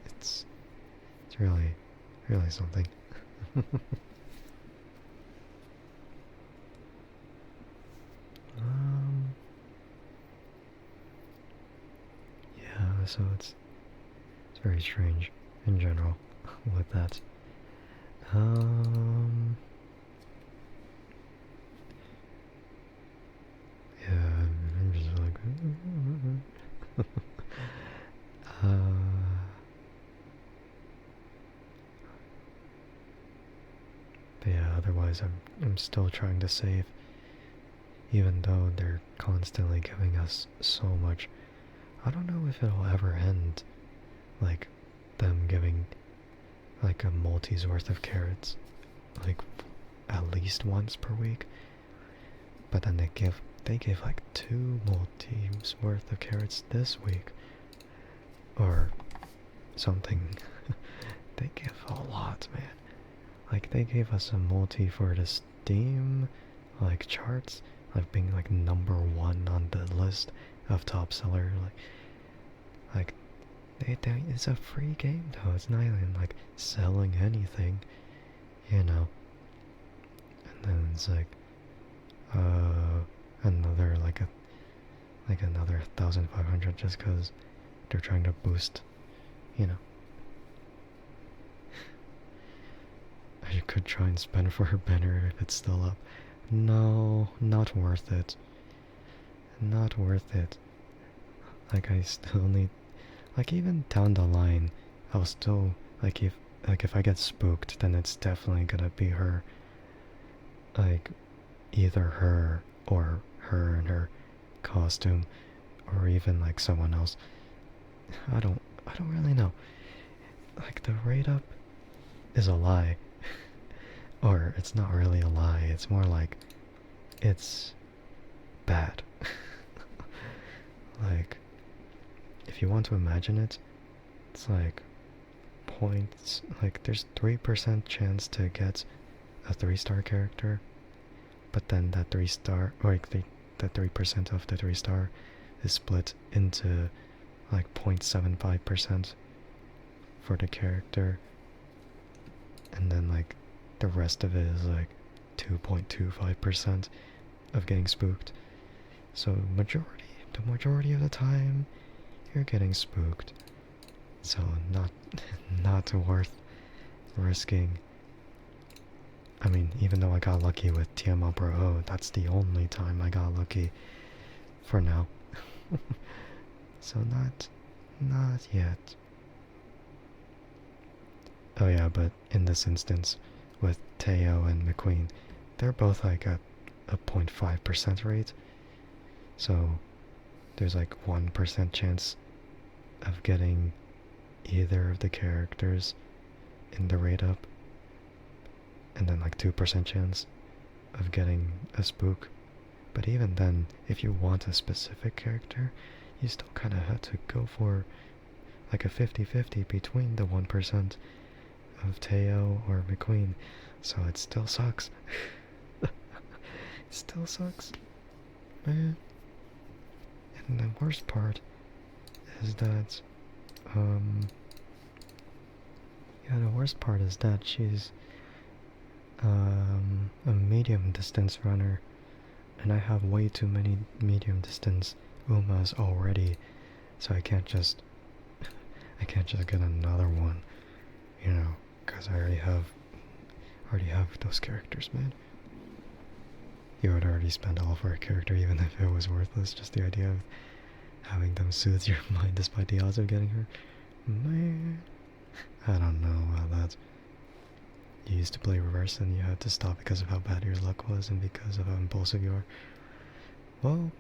Speaker 1: it's, it's really, really something. um, yeah, so it's very strange in general with that. Um, yeah, I'm just like, but yeah, otherwise I'm still trying to save, even though they're constantly giving us so much. I don't know if it'll ever end, like, them giving, like, a multi's worth of carrots, like, at least once per week. But then they gave like 2 multis worth of carrots this week, or something. They give a lot, man. Like, they gave us a multi for the Steam, like, charts, like being like #1 on the list of top seller. Like it's a free game though. It's not even like selling anything, you know. And then it's like, another another 1,500 just because they're trying to boost, you know. I could try and spend for a banner if it's still up. No, not worth it. Not worth it. Like, I still need, like, even down the line, I'll still, if I get spooked, then it's definitely gonna be her. Like, either her or her in her costume, or even like someone else. I don't really know. Like, the rate up is a lie. Or it's not really a lie, it's more like it's bad. Like, if you want to imagine it, it's like points, like there's 3% chance to get a 3-star character, but then that 3-star, like the 3% of the 3-star is split into like 0.75% for the character, and then like the rest of it is like 2.25% of getting spooked. So the majority of the time, you're getting spooked. So not worth risking. I mean, even though I got lucky with Tiamat Bro, that's the only time I got lucky for now. So not yet. Oh yeah, but in this instance, with Teo and McQueen, they're both like at a 0.5% rate. So there's like 1% chance of getting either of the characters in the rate up, and then like 2% chance of getting a spook. But even then, if you want a specific character, you still kind of have to go for like a 50-50 between the 1% of Teo or McQueen. So it still sucks. It still sucks, man. And the worst part is that, yeah, the worst part is that she's, a medium distance runner, and I have way too many medium distance Umas already, so I can't just get another one, you know, because I already have those characters, man. You would already spend all for a character even if it was worthless, just the idea of having them soothe your mind despite the odds of getting her. Man, I don't know how that. You used to play reverse and you had to stop because of how bad your luck was and because of how impulsive you are. Well,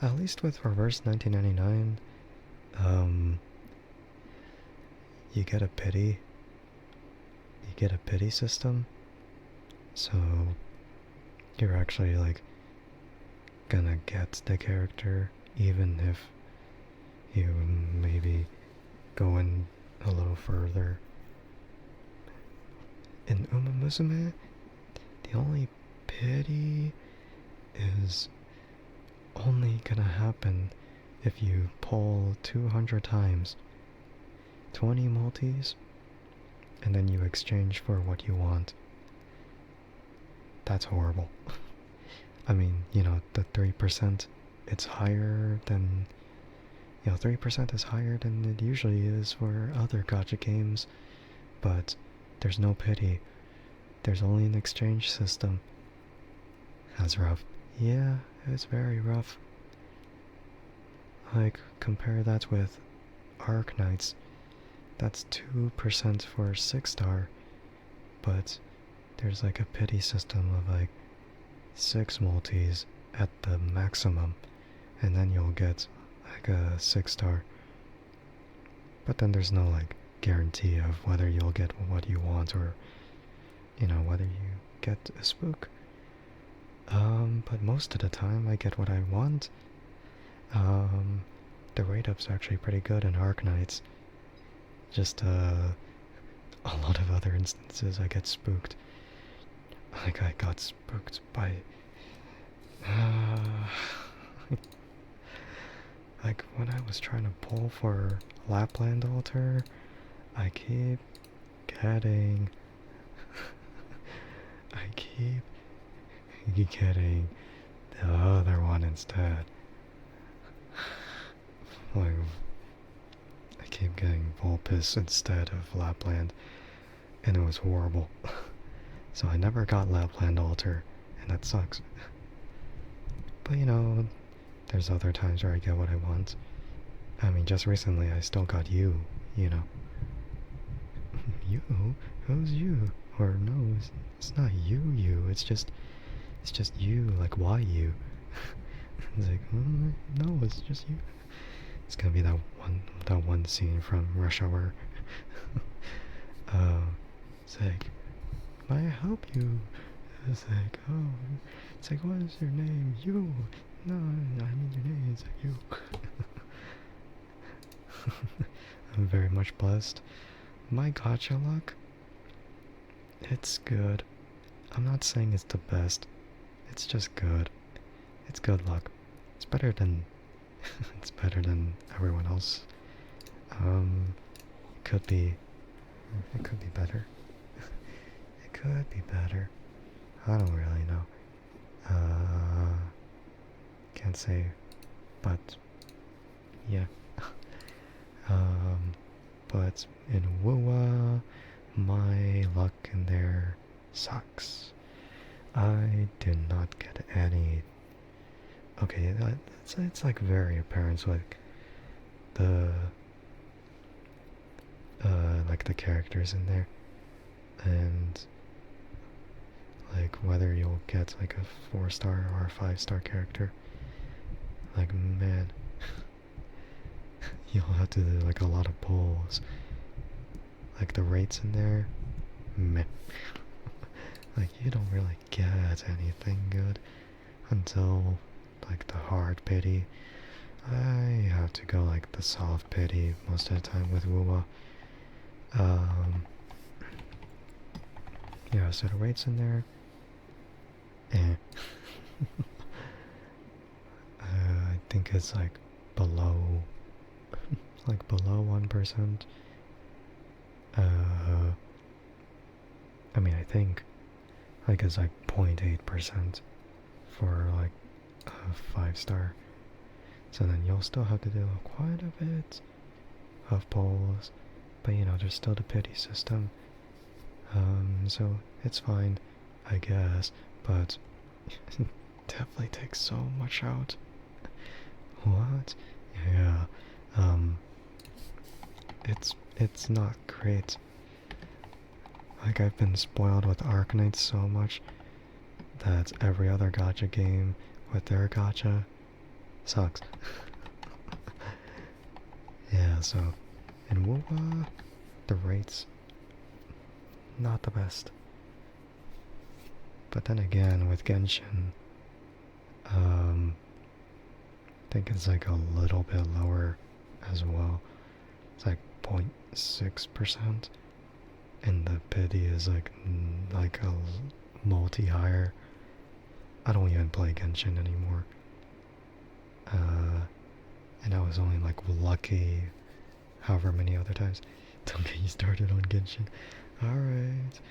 Speaker 1: at least with reverse 1999, you get a pity. You get a pity system. So you're actually like gonna get the character, even if you maybe go in a little further. In Uma Musume, the only pity is only gonna happen if you pull 200 times 20 multis and then you exchange for what you want. That's horrible. I mean, the 3%, it's higher than, 3% is higher than it usually is for other gacha games, but there's no pity. There's only an exchange system. That's rough. Yeah, it's very rough. Like, compare that with Arc Knights. That's 2% for 6-star, but there's like a pity system of like 6 multis at the maximum, and then you'll get like a 6-star. But then there's no like guarantee of whether you'll get what you want or, whether you get a spook. But most of the time I get what I want. The rate up's actually pretty good in Arc Knights. Just, a lot of other instances I get spooked. Like, I got spooked by... like, when I was trying to pull for Lapland Altar, I keep getting... I keep getting the other one instead. Like, I keep getting Vulpes instead of Lapland, and it was horrible. So I never got Lapland Altar, and that sucks. But there's other times where I get what I want. I mean, just recently I still got you. You? Who's you? Or no, it's not you, it's just you, like why you? It's like, no, it's just you. It's gonna be that one scene from Rush Hour. It's like, may I help you? It's like, it's like, what is your name? You. No, I mean your name. It's like you. I'm very much blessed. My gacha luck, it's good. I'm not saying it's the best. It's just good. It's good luck. It's better than it's better than everyone else. Could be it could be better. It could be better. I don't really know. Can't say, but yeah. But in Wuwa, my luck in there sucks. I did not get any. Okay, it's like very apparent, like the like the characters in there, and like whether you'll get like a 4-star or a 5-star character. Like, man, you'll have to do like a lot of pulls. Like the rates in there, meh. Like, you don't really get anything good until like the hard pity. I have to go like the soft pity most of the time with Wuwa. Yeah, so the rates in there, I think it's like below, like below 1%. I mean, I think like it's like 0.8% for like a 5-star. So then you'll still have to do quite a bit of polls, but there's still the pity system. So it's fine, I guess, but it definitely takes so much out. What? Yeah, it's not great. Like, I've been spoiled with Arc Knights so much that every other gacha game with their gacha sucks. Yeah, so in WoWa, the rates, not the best. But then again, with Genshin, think it's like a little bit lower as well. It's like 0.6%, and the pity is like a multi higher. I don't even play Genshin anymore. And I was only like lucky however many other times. Don't get you started on Genshin. Alright.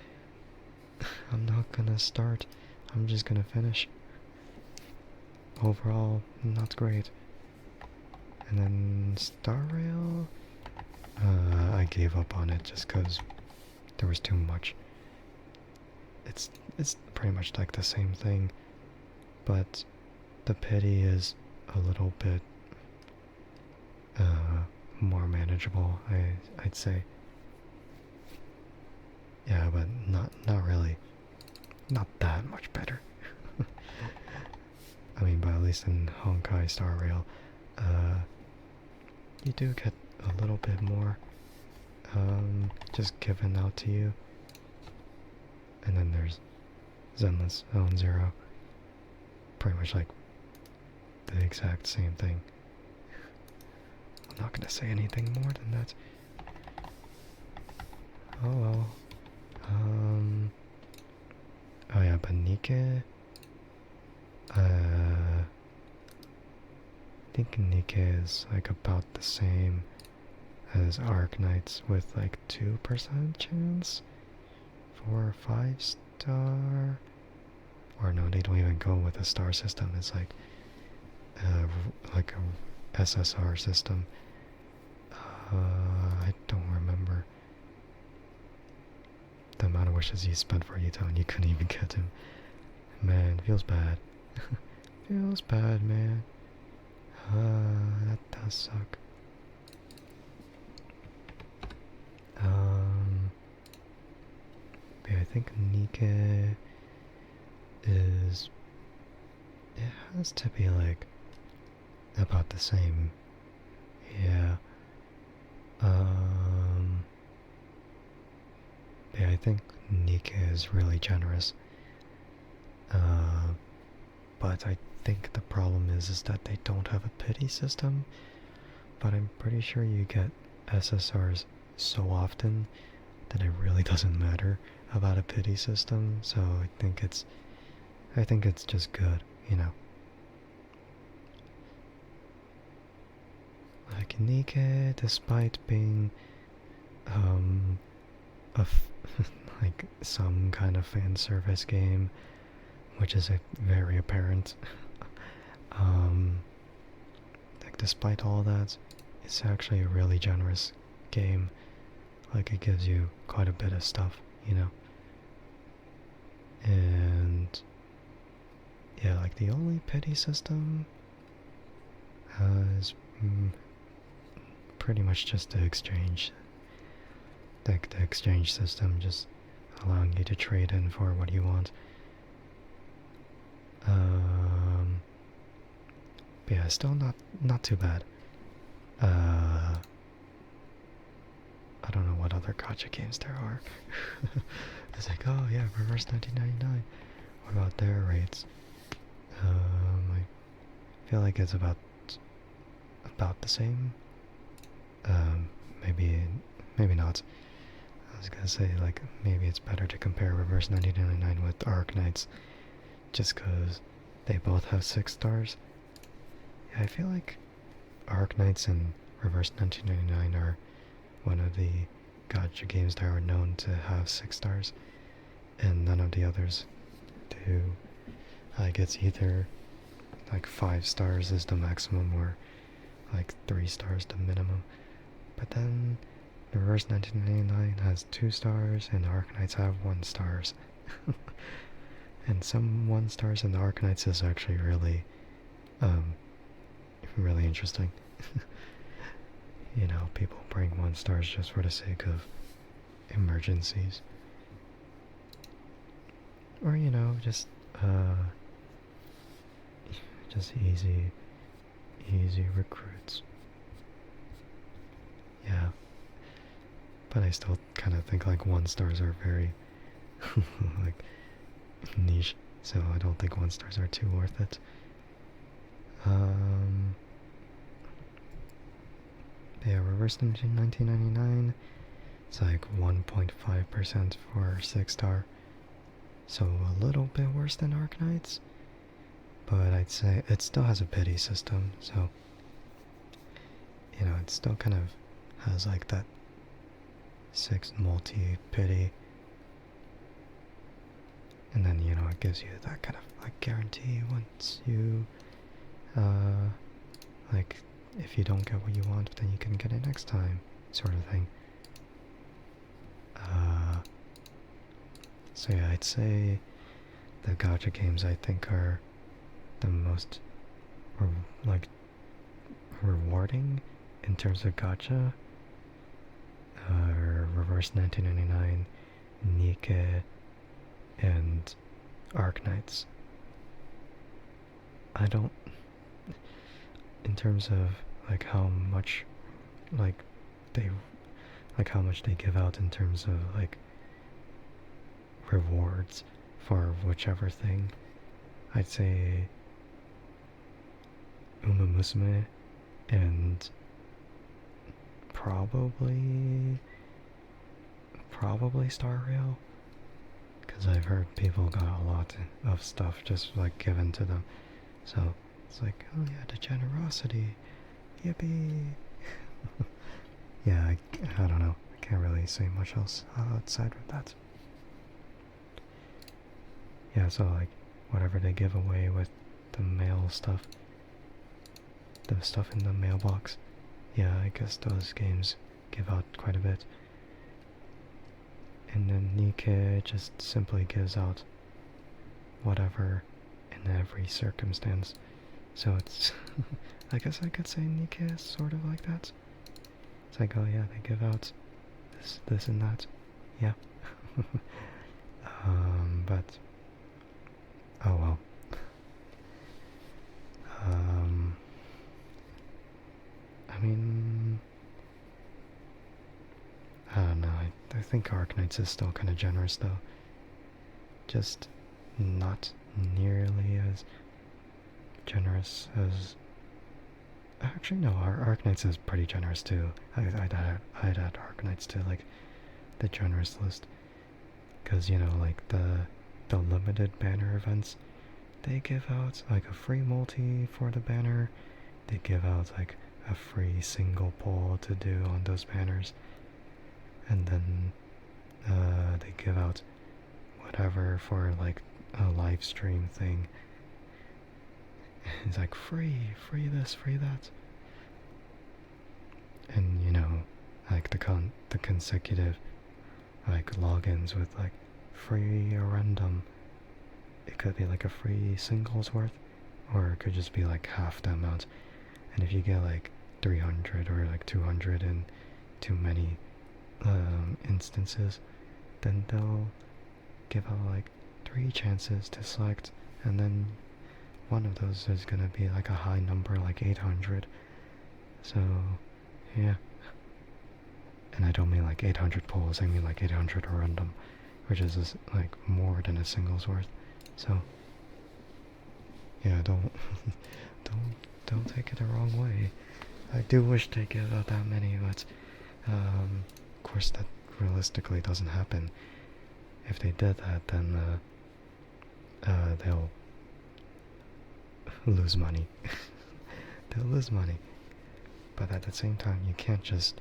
Speaker 1: I'm not gonna start. I'm just gonna finish. Overall, not great. And then Star Rail, I gave up on it just because there was too much. It's pretty much like the same thing, but the pity is a little bit more manageable. I'd say. Yeah, but not really. Not that much better. I mean, but at least in Honkai Star Rail, you do get a little bit more just given out to you. And then there's Zenless Zone Zero. Pretty much like the exact same thing. I'm not gonna say anything more than that. Oh well. Oh yeah, but Nike. I think Nike is like about the same as Arknights with like 2% chance for a 5-star. Or no, they don't even go with a star system. It's like a SSR system. I don't remember the amount of wishes you spent for Ito and you couldn't even get him. Man, feels bad. Feels bad, man. That does suck. Yeah, I think Nike is... It has to be like about the same. Yeah. Yeah, I think Nike is really generous. But I think the problem is that they don't have a pity system. But I'm pretty sure you get SSRs so often that it really doesn't matter about a pity system. So I think it's just good, you know. Like Nike, despite being like some kind of fan service game, which is very apparent. Like despite all that, it's actually a really generous game. Like it gives you quite a bit of stuff, you know. And yeah, like the only pity system is pretty much just the exchange. The exchange system just allowing you to trade in for what you want. But yeah, still not too bad. I don't know what other gacha games there are. It's like, oh yeah, Reverse 1999. What about their rates? I feel like it's about the same. Maybe not. I was gonna say like maybe it's better to compare Reverse 1999 with Arknights, just cause they both have 6 stars. Yeah, I feel like Arknights and Reverse 1999 are one of the gacha games that are known to have 6 stars, and none of the others do. Like it's either like 5 stars is the maximum or like 3 stars the minimum. But then the Reverse 1999 has 2 stars and the Arknights have 1 stars. And some 1 stars in the Arknights is actually really really interesting. You know, people bring 1 stars just for the sake of emergencies. Or, you know, just easy recruits. Yeah. But I still kind of think like 1 stars are very like niche, so I don't think 1 stars are too worth it. Yeah, reverse 1999. It's like 1.5% for 6 star. So a little bit worse than Arknights. But I'd say it still has a pity system, so it still kind of has like that 6 multi pity. And then, it gives you that kind of like guarantee once you, like, if you don't get what you want, then you can get it next time, sort of thing. So yeah, I'd say the gacha games I think are the most, like, rewarding in terms of gacha are Reverse 1999, Nike, and Arknights. I don't, in terms of like how much, like they, like how much they give out in terms of like rewards for whichever thing, I'd say Uma Musume and probably Star Rail, because I've heard people got a lot of stuff just like given to them. So it's like, oh yeah, the generosity, yippee. Yeah, I don't know. I can't really say much else outside of that. Yeah, so like whatever they give away with the mail stuff, the stuff in the mailbox, yeah, I guess those games give out quite a bit. And then Nike just simply gives out whatever in every circumstance. So it's, I guess I could say Nike is sort of like that. It's like, oh yeah, they give out this and that. Yeah. But, oh well. I mean, I don't know. I think Arknights is still kind of generous though. Just not nearly as generous as. Actually, no. Arknights is pretty generous too. I'd add Arknights to like the generous list, because like the limited banner events, they give out like a free multi for the banner. They give out like a free single pull to do on those banners, and then they give out whatever for like a live stream thing. It's like free this, free that, and like the consecutive like logins with like free or random. It could be like a free singles worth, or it could just be like half the amount. And if you get like 300 or like 200 in too many instances, then they'll give out like 3 chances to select, and then one of those is gonna be like a high number, like 800. So yeah. And I don't mean like 800 pulls, I mean like 800 random, which is like more than a singles worth. So yeah, don't don't take it the wrong way. I do wish they give out that many, but of course that realistically doesn't happen. If they did that, then they'll lose money. They'll lose money. But at the same time, you can't just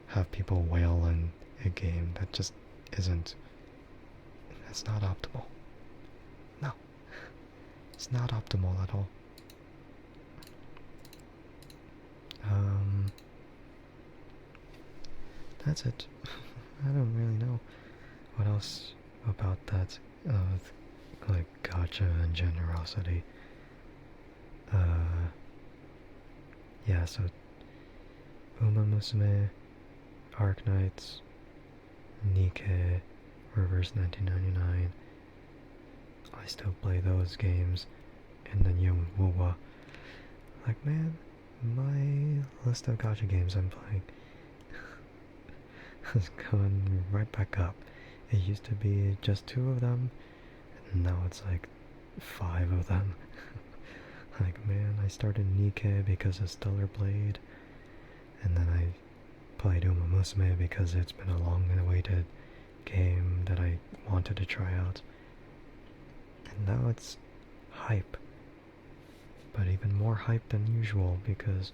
Speaker 1: have people wail in a game. That just isn't. That's not optimal. No. It's not optimal at all. That's it. I don't really know what else about that, like gacha and generosity. Yeah, so Uma Musume, Arknights, Nike, Reverse 1999. I still play those games, and then ENVtuber. Like, man, my list of gacha games I'm playing is going right back up. It used to be just 2 of them, and now it's like 5 of them. Like, man, I started Nike because of Stellar Blade, and then I played Uma Musume because it's been a long-awaited game that I wanted to try out. And now it's hype, but even more hype than usual because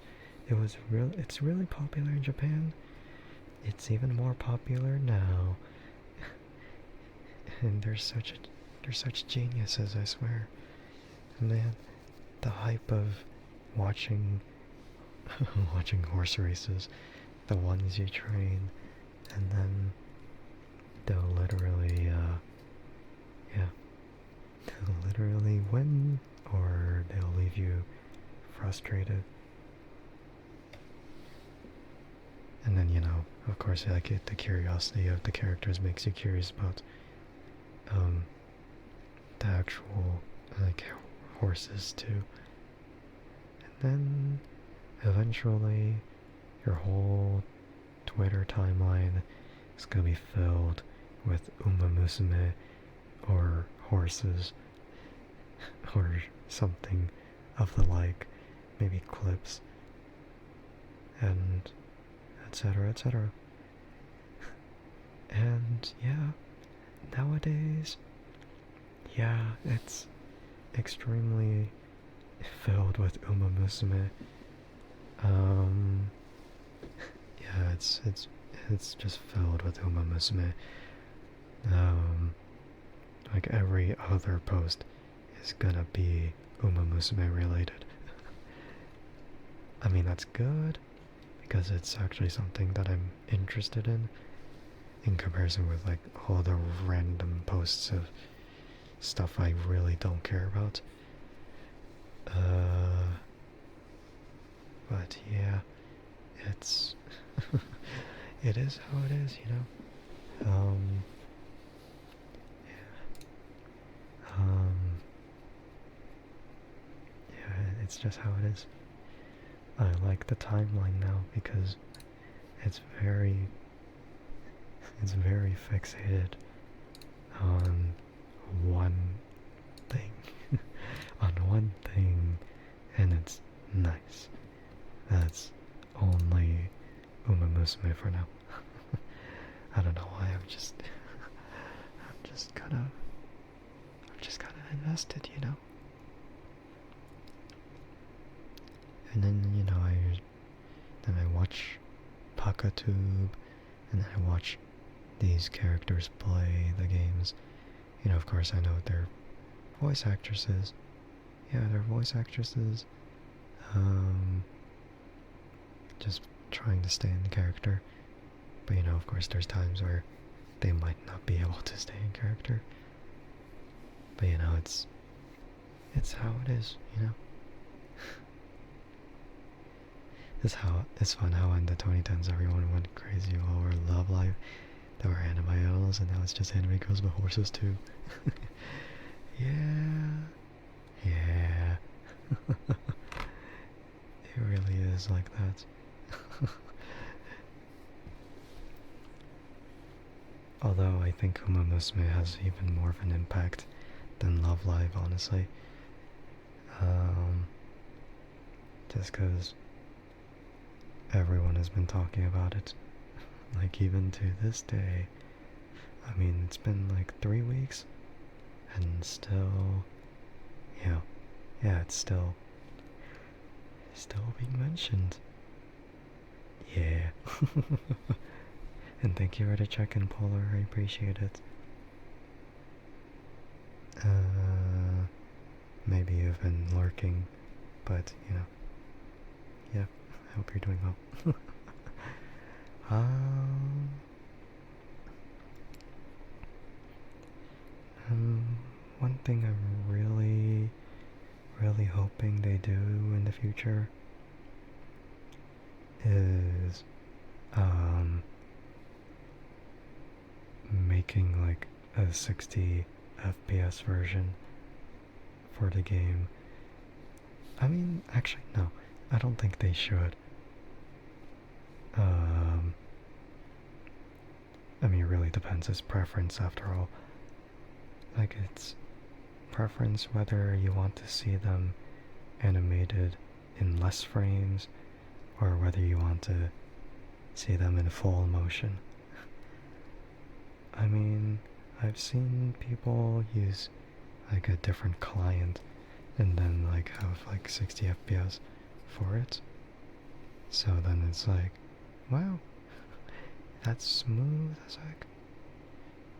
Speaker 1: it's really popular in Japan. It's even more popular now. And they're such geniuses, I swear. Man, the hype of watching watching horse races, the ones you train, and then they'll literally they'll literally win, or they'll leave you frustrated. And then, of course, like the curiosity of the characters makes you curious about the actual like horses too. And then eventually your whole Twitter timeline is gonna be filled with Uma Musume or horses or something of the like, maybe clips and etc. etc. And yeah, nowadays, yeah, it's extremely filled with Uma Musume. Yeah, it's just filled with Uma Musume. Like every other post is gonna be Uma Musume related. I mean, that's good because it's actually something that I'm interested in comparison with like all the random posts of stuff I really don't care about. But yeah, it's it is how it is, yeah, it's just how it is. I like the timeline now because it's very fixated on one thing. On one thing, and it's nice. That's only Uma Musume for now. I don't know why, I'm just kind of invested, And then, I watch Pakatube, and then I watch these characters play the games. Of course I know they're voice actresses. Yeah, they're voice actresses. Just trying to stay in the character. But of course there's times where they might not be able to stay in character. But it's how it is, It's fun how in the 2010s everyone went crazy over Love Live. There were anime idols, and now it's just anime girls with horses too. Yeah. It really is like that. Although I think Uma Musume has even more of an impact than Love Live, honestly. Just because everyone has been talking about it. Like, even to this day. I mean, it's been like 3 weeks, and still, it's still being mentioned. Yeah. And thank you for the check-in, Polar. I appreciate it. Maybe you've been lurking, but yeah. I hope you're doing well. One thing I'm really, really hoping they do in the future is making like a 60 FPS version for the game. I mean, actually, no. I don't think they should. I mean, it really depends. It's preference after all. Like, it's preference whether you want to see them animated in less frames or whether you want to see them in full motion. I mean, I've seen people use like a different client and then like have like 60 FPS for it. So then it's like, wow, that's smooth as heck.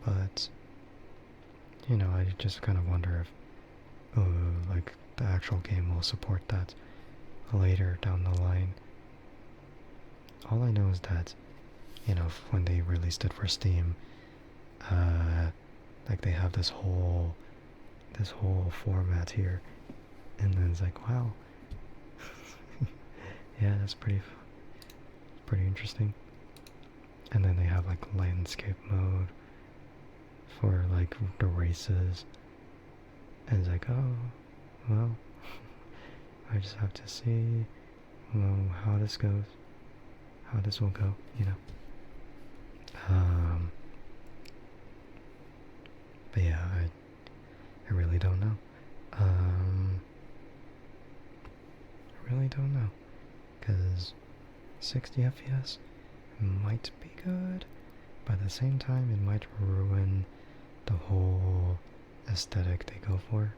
Speaker 1: But, you know, I just kind of wonder if, like, the actual game will support that later down the line. All I know is that, you know, when they released it for Steam, like they have this whole format here, and then it's like, wow, yeah, that's pretty interesting. And then they have like landscape mode for like the races, and it's like, oh, well, I just have to see, well, how this goes, how this will go, you know. But yeah, I really don't know. I really don't know, because 60 FPS might be good, but at the same time it might ruin the whole aesthetic they go for.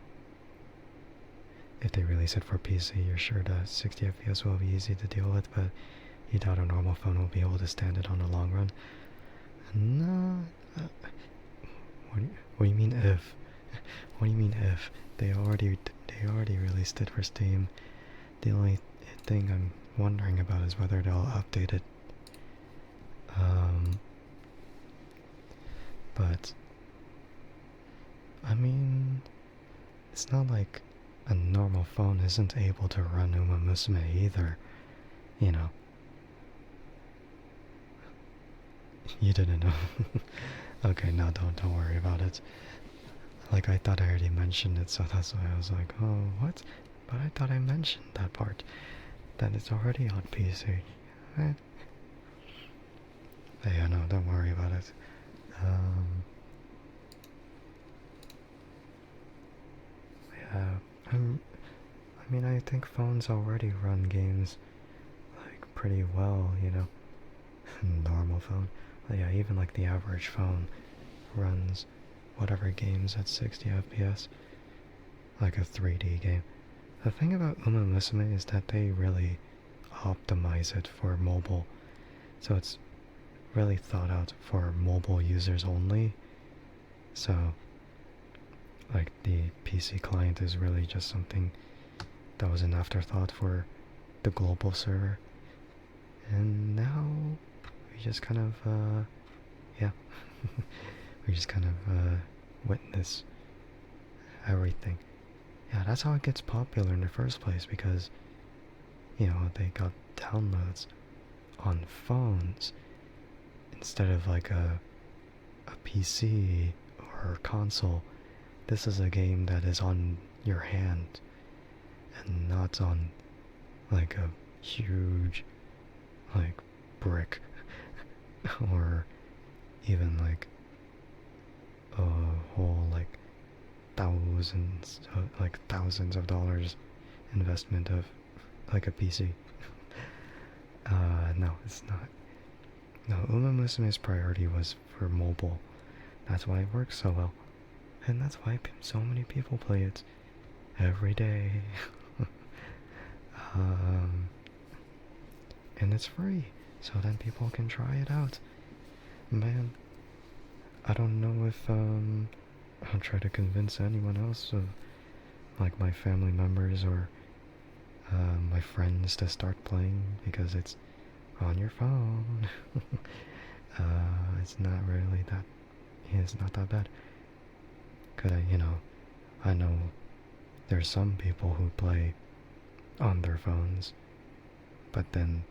Speaker 1: If they release it for PC, you're sure that 60 FPS will be easy to deal with, but you doubt a normal phone will be able to stand it on the long run. No, what do you mean if? What do you mean if? They already released it for Steam. The only thing I'm wondering about is whether they'll update it. But I mean, it's not like a normal phone isn't able to run Uma Musume either, you know. You didn't know. Okay, no, don't worry about it. Like, I thought I already mentioned it, so that's why I was like, oh, what? But I thought I mentioned that part, that it's already on PC. Right? But yeah, no, don't worry about it. Yeah, I mean, I think phones already run games, like, pretty well, you know. Normal phone. But yeah, even like the average phone runs whatever games at 60 FPS, like a 3D game. The thing about Uma Musume is that they really optimize it for mobile, so it's really thought out for mobile users only. So, like, the PC client is really just something that was an afterthought for the global server. And now we just kind of, yeah, we just kind of witness everything. Yeah, that's how it gets popular in the first place, because, you know, they got downloads on phones instead of like a PC or console. This is a game that is on your hand and not on like a huge like brick or even like a whole like thousands of dollars investment of like a PC. No, it's not. No, Uma Musume's priority was for mobile. That's why it works so well. And that's why so many people play it every day. And it's free, so then people can try it out. Man, I don't know if I'll try to convince anyone else of like my family members or my friends to start playing, because it's on your phone. It's not really that. It's not that bad. Cause I know there's some people who play on their phones, but then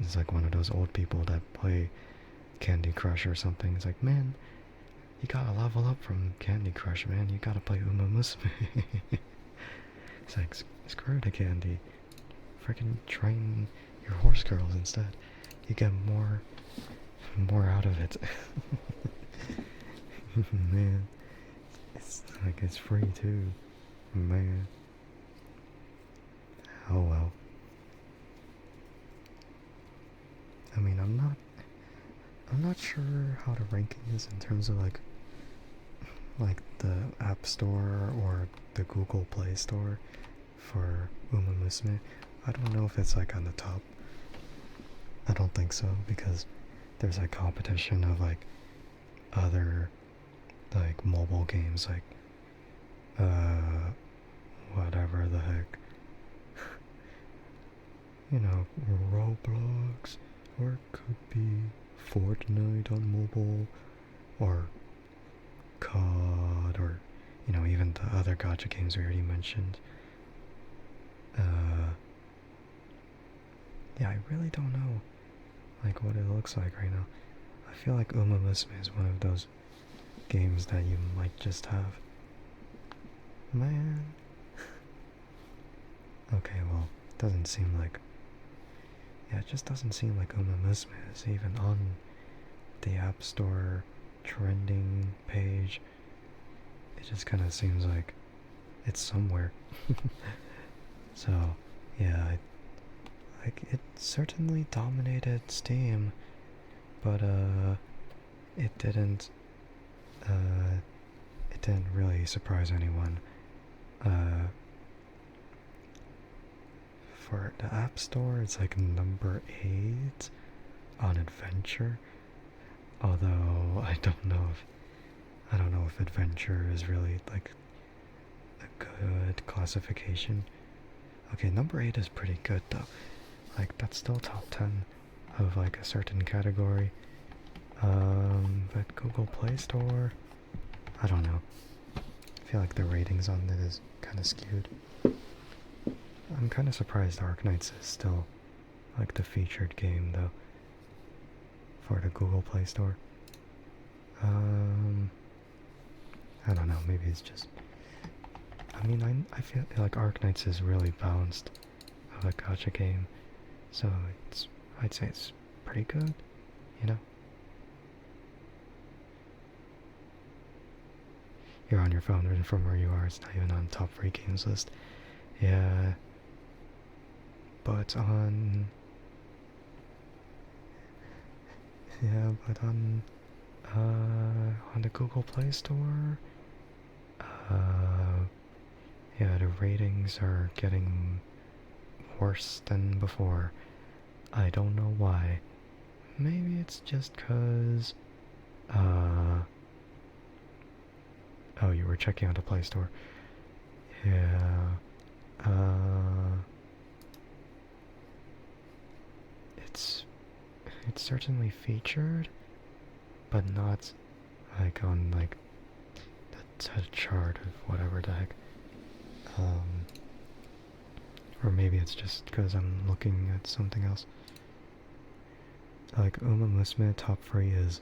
Speaker 1: it's like one of those old people that play Candy Crush or something. It's like, man, you gotta level up from Candy Crush, man. You gotta play Uma Musume. It's like, screw the candy. Freaking train your horse girls instead. You get more out of it. Man, it's like it's free too. Man. Oh well. rankings in terms of like the App Store or the Google Play Store for Uma Musume. I don't know if it's like on the top. I don't think so, because there's like competition of like other like mobile games, like whatever the heck, you know, Roblox, or it could be Fortnite on mobile, or COD, or you know, even the other gacha games we already mentioned. Yeah, I really don't know like what it looks like right now. I feel like Uma Musume is one of those games that you might just have. Man. Okay, well, doesn't seem like... Yeah, it just doesn't seem like Uma Musume is even on the App Store trending page. It just kind of seems like it's somewhere. So, yeah, like it certainly dominated Steam, but it didn't really surprise anyone. For the App Store, it's like number 8 on adventure. Although I don't know if adventure is really like a good classification. Okay, number 8 is pretty good though. Like that's still top 10 of like a certain category. But Google Play Store, I don't know. I feel like the ratings on it is kind of skewed. I'm kind of surprised Arknights is still like the featured game though for the Google Play Store. I don't know, maybe it's just... I mean, I feel like Arknights is really balanced of a gacha game, so I'd say it's pretty good, you know? You're on your phone, and from where you are, it's not even on the top free games list. Yeah, but on... Yeah, but on the Google Play Store, yeah, the ratings are getting worse than before. I don't know why. Maybe it's just 'cause, oh, you were checking out the Play Store. Yeah, it's certainly featured, but not like on like the chart of whatever the heck. Or maybe it's just because I'm looking at something else. Like Uma Musume top free is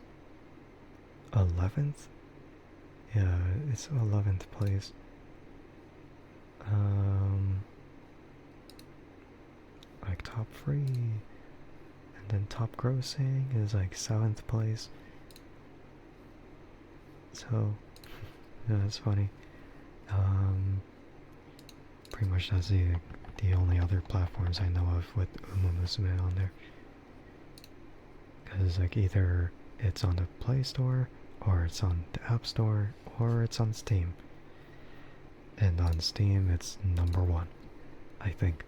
Speaker 1: 11th? Yeah, it's 11th place. Like top free, and then top grossing is like 7th place. So, yeah, that's funny. Pretty much that's the only other platforms I know of with Uma Musume on there. Because like either it's on the Play Store, or it's on the App Store, or it's on Steam. And on Steam it's number 1, I think.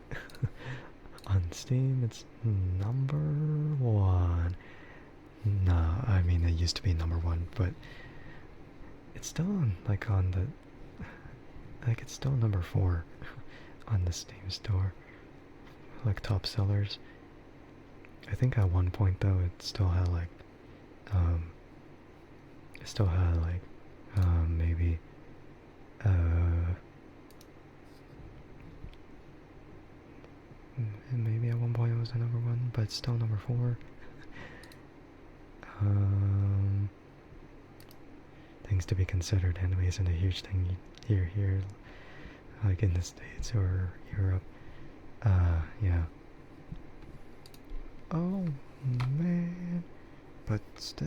Speaker 1: On Steam it's number 1. Nah, I mean it used to be number 1, but it's still on it's still number 4 on the Steam store, like top sellers. I think at one point though it still had like maybe maybe at one point it was the number 1, but it's still number 4. Things to be considered. Anime isn't a huge thing here, like in the States or Europe. Yeah. Oh man, but still,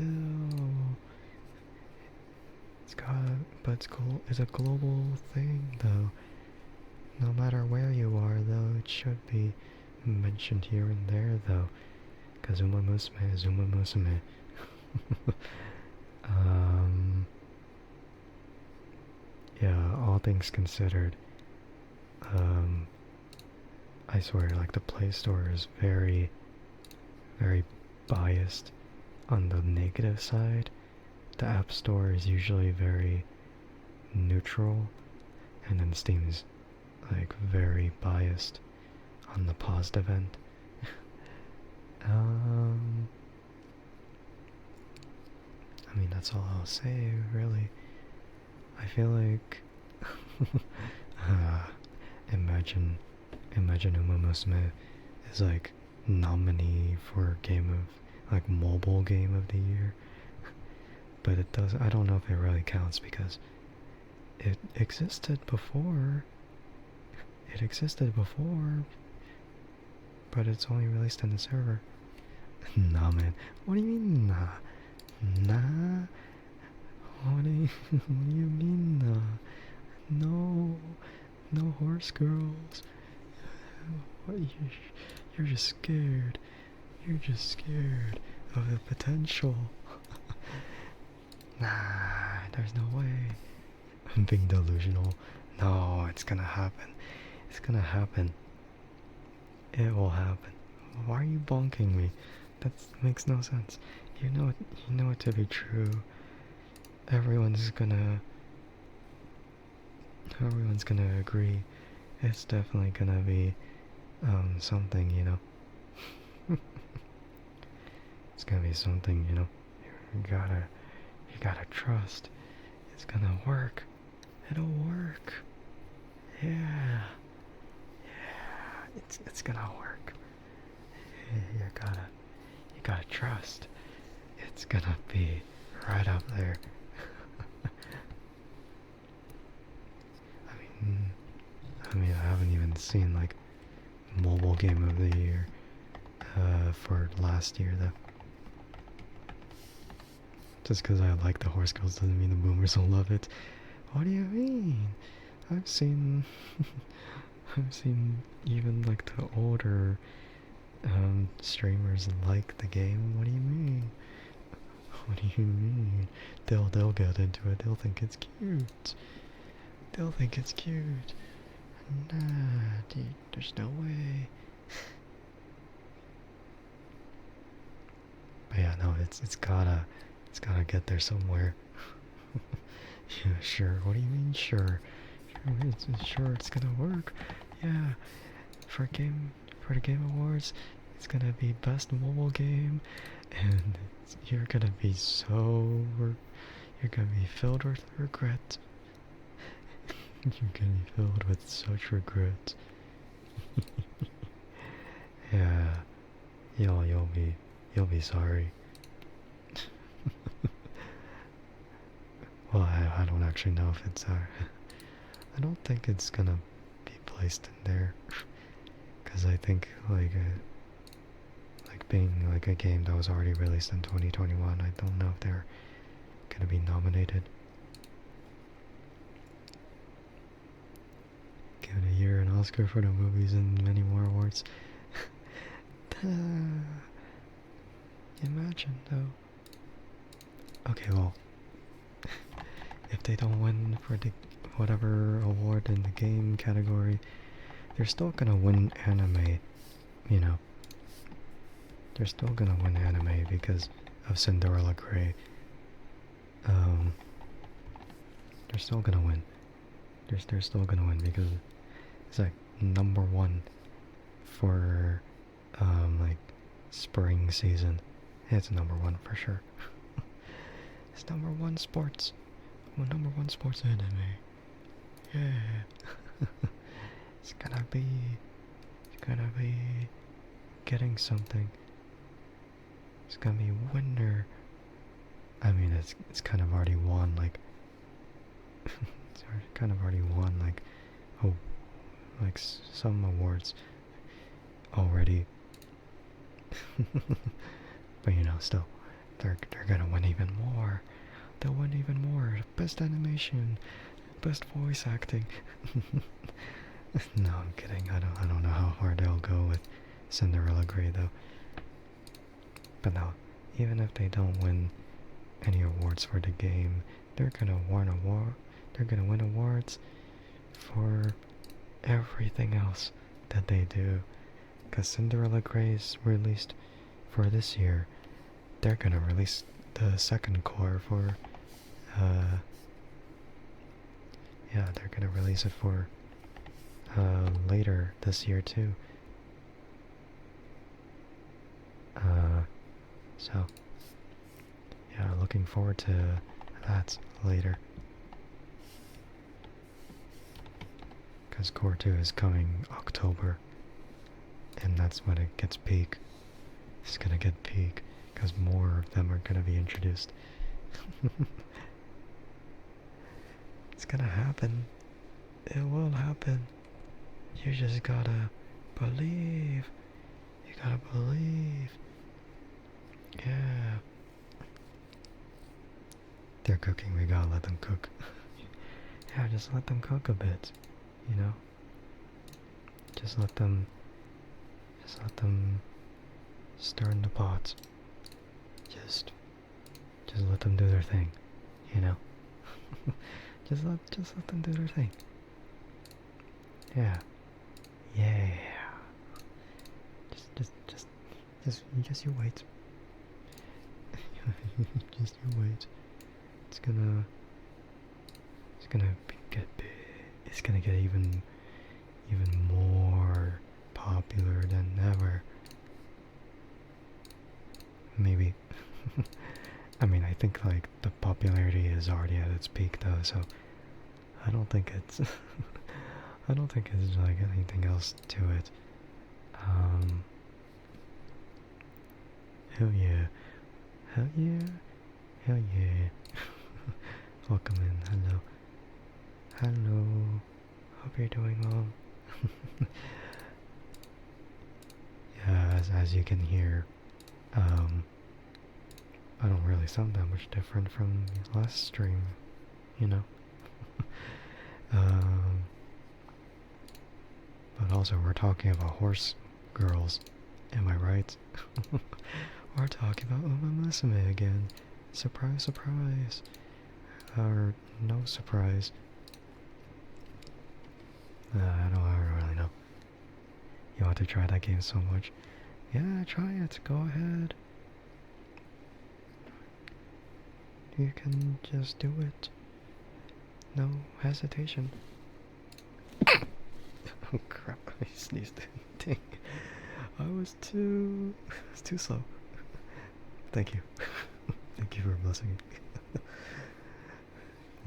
Speaker 1: it's a global thing though. No matter where you are though, it should be mentioned here and there though, 'cause Uma Musume is Uma Musume. Um, yeah, all things considered, um, I swear, like the Play Store is very, very biased on the negative side. The App Store is usually very neutral, and then Steam's like very biased on the positive end. um, I mean, that's all I'll say, really. I feel like uh, imagine Uma Musume is like nominee for mobile game of the year, but it does. I don't know if it really counts because it existed before. It existed before, but it's only released in the server. Nah, man. What do you mean, nah? Nah? What do you, what do you mean, nah? No. No horse girls. What, you're just scared. You're just scared of the potential. Nah, there's no way. I'm being delusional. No, it's gonna happen. It's gonna happen. It will happen. Why are you bonking me? That makes no sense. You know it to be true. Everyone's gonna agree. It's definitely gonna be something, you know. It's gonna be something, you know. You gotta trust. It's gonna work. It'll work. Yeah. It's gonna work. You gotta trust. It's gonna be right up there. I mean, I haven't even seen like mobile game of the year for last year though. Just because I like the horse girls doesn't mean the boomers will love it. What do you mean? I've seen I've seen even like the older streamers like the game. What do you mean? What do you mean? They'll get into it. They'll think it's cute. They'll think it's cute. Nah, dude, there's no way. But yeah, no, it's gotta get there somewhere. Yeah, sure. What do you mean, sure? Sure, it's gonna work. Yeah, for the Game Awards, it's gonna be best mobile game, and you're gonna be filled with regret. You're gonna be filled with such regret. Yeah, you'll be sorry. Well, I don't actually know if it's I don't think it's gonna be placed in there, because I think like being like a game that was already released in 2021, I don't know if they're gonna be nominated. Give it a year, an Oscar for the movies, and many more awards. Imagine though. Okay, well, if they don't win for the whatever award in the game category, they're still gonna win anime, you know. They're still gonna win anime because of Cinderella Grey. They're still gonna win. They're still gonna win because it's like #1 for like spring season. It's #1 for sure. It's #1 sports. Well, #1 sports anime. Yeah. It's gonna be getting something. It's gonna be winner. I mean, it's kind of already won, like it's kind of already won, like, oh, like some awards already. But you know, still, they're gonna win even more. They'll win even more. Best animation, best voice acting. No, I'm kidding. I don't know how far they'll go with Cinderella Grey though. But no, even if they don't win any awards for the game. They're gonna win awards for everything else that they do. Cause Cinderella Grey's released for this year. They're gonna release the second core for yeah, they're gonna release it for later this year too. So yeah, looking forward to that later. Cause Core 2 is coming October, and that's when it gets peak. It's gonna get peak, cause more of them are gonna be introduced. It's gonna happen. It will happen. You just gotta believe. You gotta believe. Yeah. They're cooking, we gotta let them cook. Yeah, just let them cook a bit, you know? Just let them stir in the pot. Just let them do their thing, you know? just let them do their thing. Yeah. Yeah. Just you wait. Just you wait. It's gonna get big. It's gonna get even more popular than ever. Maybe. I mean, I think like the popularity is already at its peak though, so I don't think it's I don't think it's like anything else to it. Hell yeah. Hell yeah. Hell yeah. Welcome in. Hello. Hello. Hope you're doing well. Yeah, as you can hear, I don't really sound that much different from last stream, you know? But also we're talking about horse girls, am I right? We're talking about Uma Musume again. Surprise, surprise. Or no surprise. I don't really know. You want to try that game so much. Yeah, try it. Go ahead. You can just do it. No hesitation. Oh crap, I sneezed. Dang. I was too slow. Thank you. Thank you for blessing me.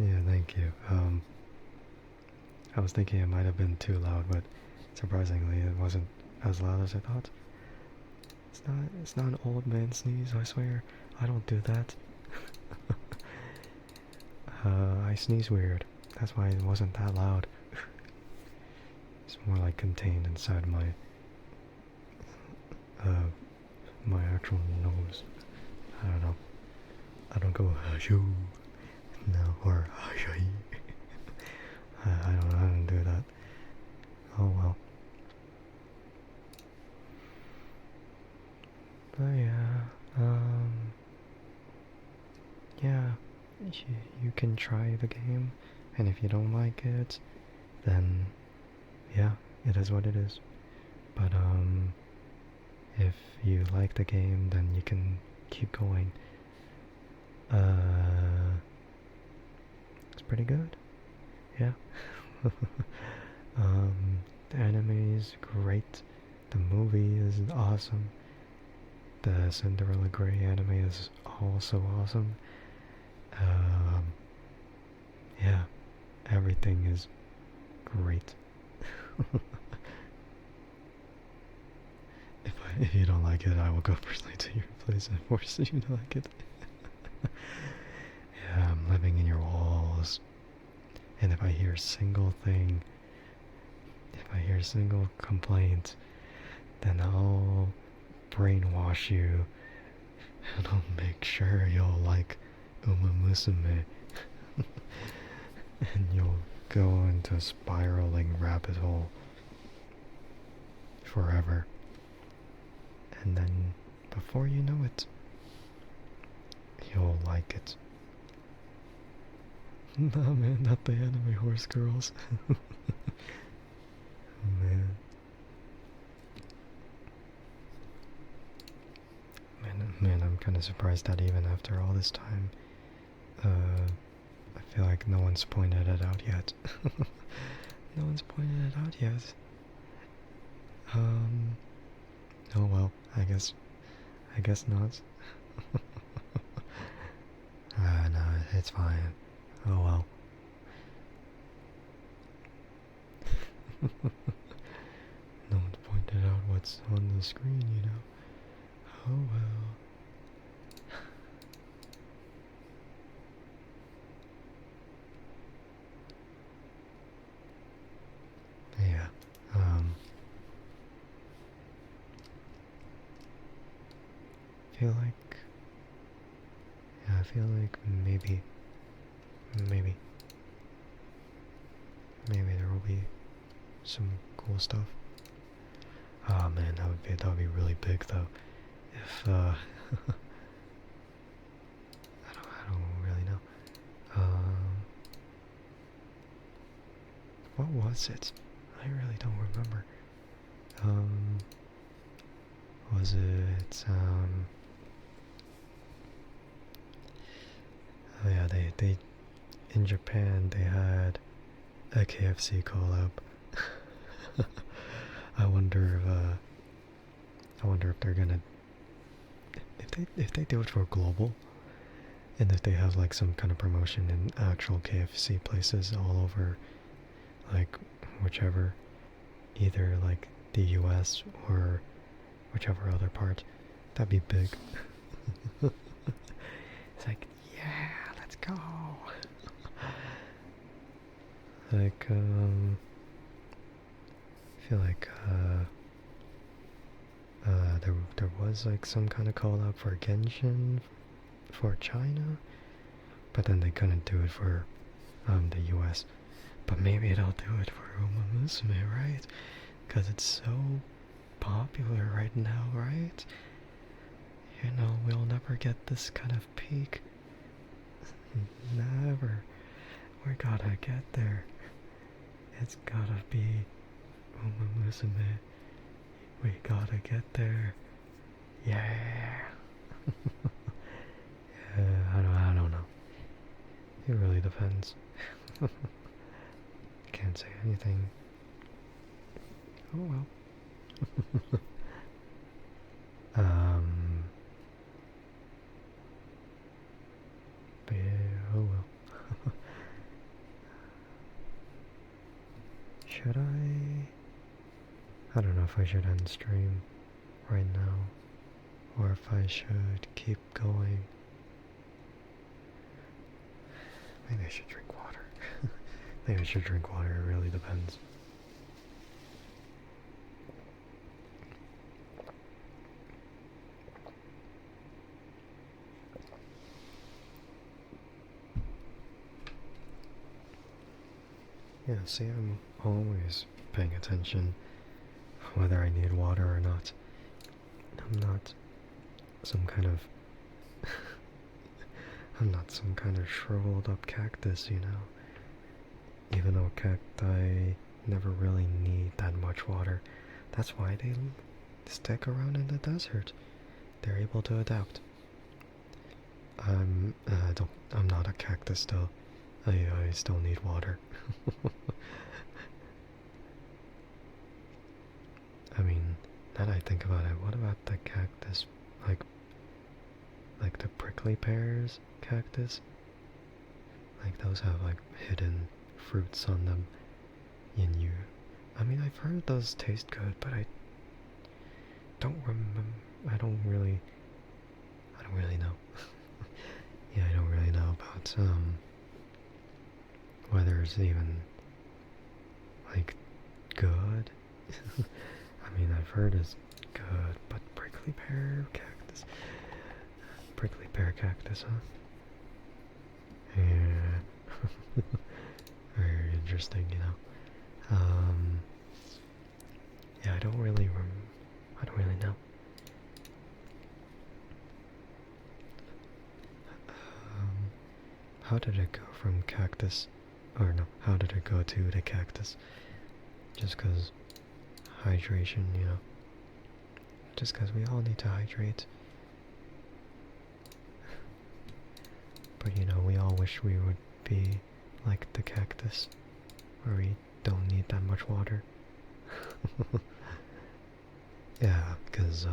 Speaker 1: Yeah, thank you. I was thinking it might have been too loud, but surprisingly it wasn't as loud as I thought. It's not an old man sneeze, I swear. I don't do that. I sneeze weird. That's why it wasn't that loud. It's more like contained inside my my actual nose. I don't know. I don't go shoo. No, or shay. I don't do that. Oh well. But yeah, yeah, you can try the game, and if you don't like it, then yeah, it is what it is. But if you like the game, then you can keep going. It's pretty good. Yeah. The anime is great. The movie is awesome. The Cinderella Grey anime is also awesome. Yeah, everything is great. If you don't like it, I will go personally to your place and force you to like it. Yeah, I'm living in your walls. And if I hear a single thing, if I hear a single complaint, then I'll brainwash you and I'll make sure you'll like Uma Musume. And you'll go into a spiraling rabbit hole forever. And then before you know it, you'll like it. Nah, man, not the anime horse girls. Man. Man, I'm kind of surprised that even after all this time, I feel like no one's pointed it out yet. No one's pointed it out yet. Oh well, I guess not. No, it's fine. Oh well. No one's pointed out what's on the screen, you know. Oh well. Yeah, I feel like maybe, maybe there will be some cool stuff. Oh man, that would be really big though. If I don't really know. What was it? I really don't remember. Was it oh yeah, they in Japan they had a KFC collab. I wonder if they're gonna if they do it for global, and if they have like some kind of promotion in actual KFC places all over, like whichever, either like the US or whichever other part, that'd be big. It's like, yeah, let's go. Like, I feel like, there was like some kind of call out for Genshin for China, but then they couldn't do it for, the US. But maybe they'll do it for Uma Musume, right? Because it's so popular right now, right? You know, we'll never get this kind of peak. Never. We gotta get there. It's gotta be Uma Musume. We gotta get there. Yeah. Yeah, I don't know. It really depends. Can't say anything. Oh well. But yeah, oh well. Should I? I don't know if I should end stream right now, or if I should keep going. Maybe I should drink water. Maybe I should drink water, it really depends. Yeah, see, I'm always paying attention whether I need water or not. I'm not some kind of I'm not some kind of shriveled up cactus, you know. Even though cacti never really need that much water. That's why they stick around in the desert. They're able to adapt. I'm not a cactus though. I still need water. I mean, now that I think about it, what about the cactus, like the prickly pears cactus? Like those have like hidden fruits on them in you. I mean, I've heard those taste good, but I don't remember. I don't really know. Yeah, I don't really know about whether it's even like good. I mean, I've heard it's good, but prickly pear cactus, huh? Yeah. Very interesting, you know. Yeah, I don't really know. how did it go from cactus, or no, how did it go to the cactus? Just because hydration, you know, just because we all need to hydrate. But you know, we all wish we would be like the cactus, where we don't need that much water. Yeah, because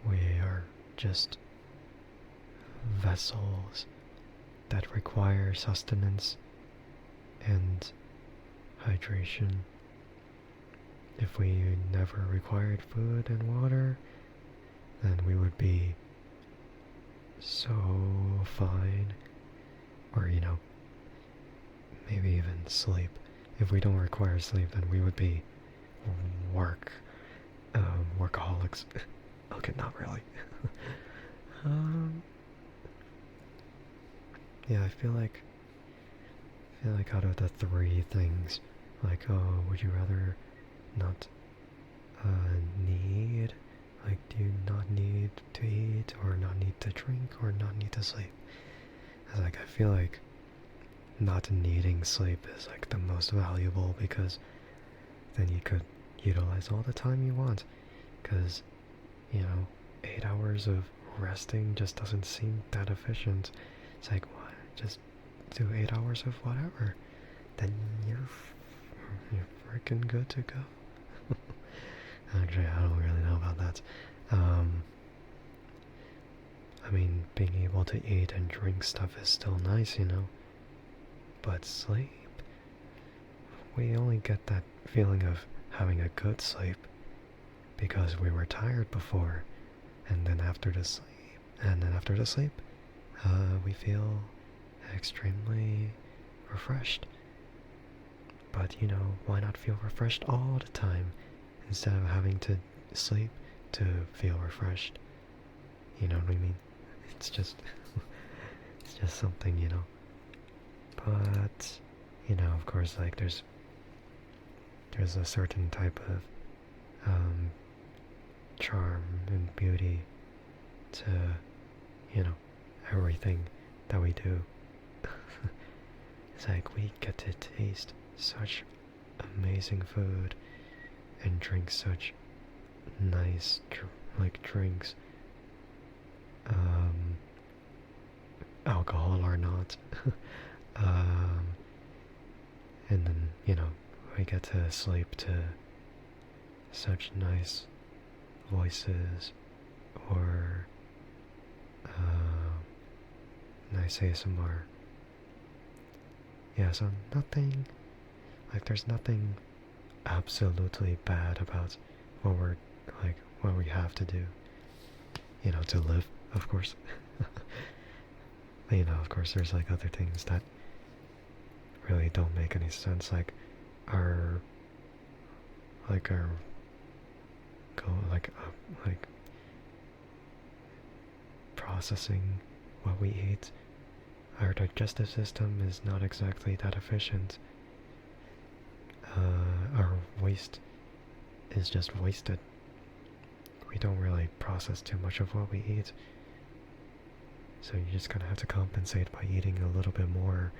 Speaker 1: we are just vessels that require sustenance and hydration. If we never required food and water, then we would be so fine. Or, you know, maybe even sleep. If we don't require sleep, then we would be workaholics. Okay, not really. Yeah, I feel like out of the three things, like, oh, would you rather not need, like, do you not need to eat, or not need to drink, or not need to sleep? It's like, I feel like not needing sleep is like the most valuable, because then you could utilize all the time you want, because, you know, 8 hours of resting just doesn't seem that efficient. It's like, what? Just do 8 hours of whatever. Then you're freaking good to go. Actually, I don't really know about that. I mean, being able to eat and drink stuff is still nice, you know. But sleep, we only get that feeling of having a good sleep because we were tired before, and then after the sleep, we feel extremely refreshed. But you know, why not feel refreshed all the time instead of having to sleep to feel refreshed? You know what I mean? It's just it's just something, you know. But you know, of course, like there's a certain type of charm and beauty to, you know, everything that we do. It's like we get to taste such amazing food and drink such nice drinks, alcohol or not. And then, you know, we get to sleep to such nice voices, or nice ASMR. Yeah, so nothing, like there's nothing absolutely bad about what we have to do, you know, to live, of course. But, you know, of course there's like other things that really don't make any sense, like our processing what we eat. Our digestive system is not exactly that efficient. Our waste is just wasted. We don't really process too much of what we eat, so you just kind of have to compensate by eating a little bit more.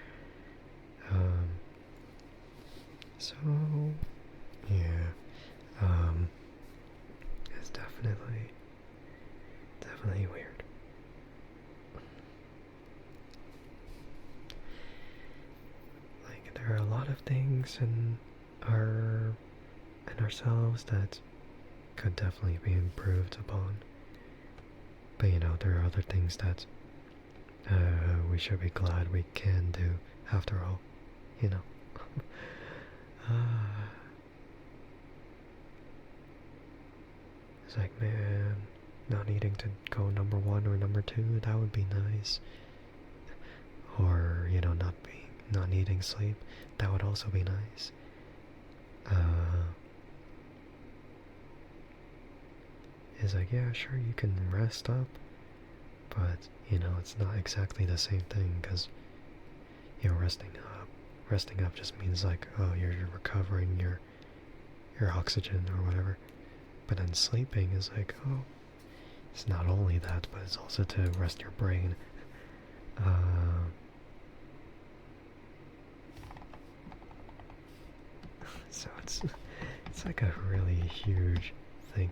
Speaker 1: So yeah, it's definitely weird. Like there are a lot of things in ourselves that could definitely be improved upon. But you know, there are other things that we should be glad we can do after all, you know. It's like, man, not needing to go number 1 or number 2, that would be nice. Or, you know, not needing sleep, that would also be nice. It's like, yeah, sure, you can rest up, but, you know, it's not exactly the same thing, because, you know, resting up just means like, oh, you're recovering your oxygen or whatever. But then sleeping is like, oh, it's not only that, but it's also to rest your brain. Uh, so it's like a really huge thing.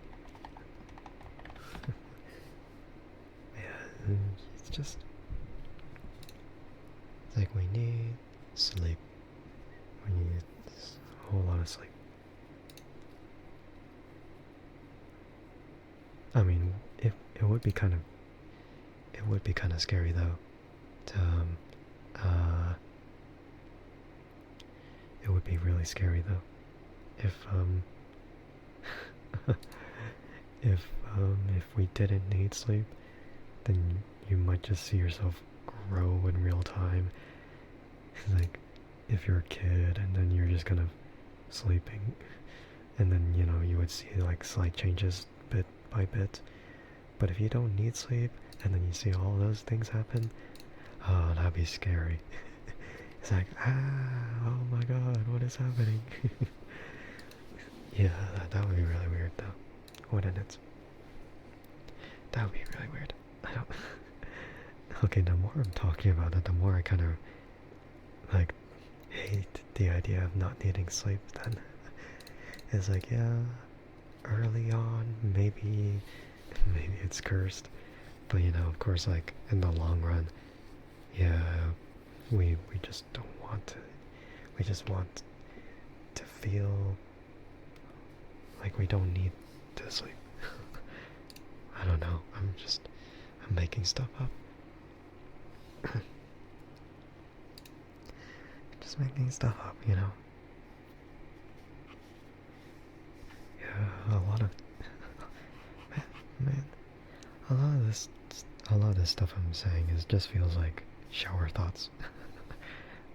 Speaker 1: Yeah, it's just it's like we need sleep. We need a whole lot of sleep. I mean, it would be kind of scary though. To, uh, it would be really scary though if we didn't need sleep, then you might just see yourself grow in real time. Like if you're a kid and then you're just kind of sleeping, and then you would see like slight changes bit by bit. But if you don't need sleep and then you see all those things happen, oh, that'd be scary. It's like, oh my god, what is happening? Yeah, that would be really weird though, wouldn't it? That would be really weird. I don't. Okay, the more I'm talking about it, the more I kind of like hate the idea of not needing sleep. Then it's like, yeah, early on, maybe it's cursed, but of course, like in the long run, yeah, we just don't want to. We just want to feel like we don't need to sleep. I don't know. I'm making stuff up. Just making stuff up, Yeah, a lot of man, a lot of this stuff I'm saying just feels like shower thoughts.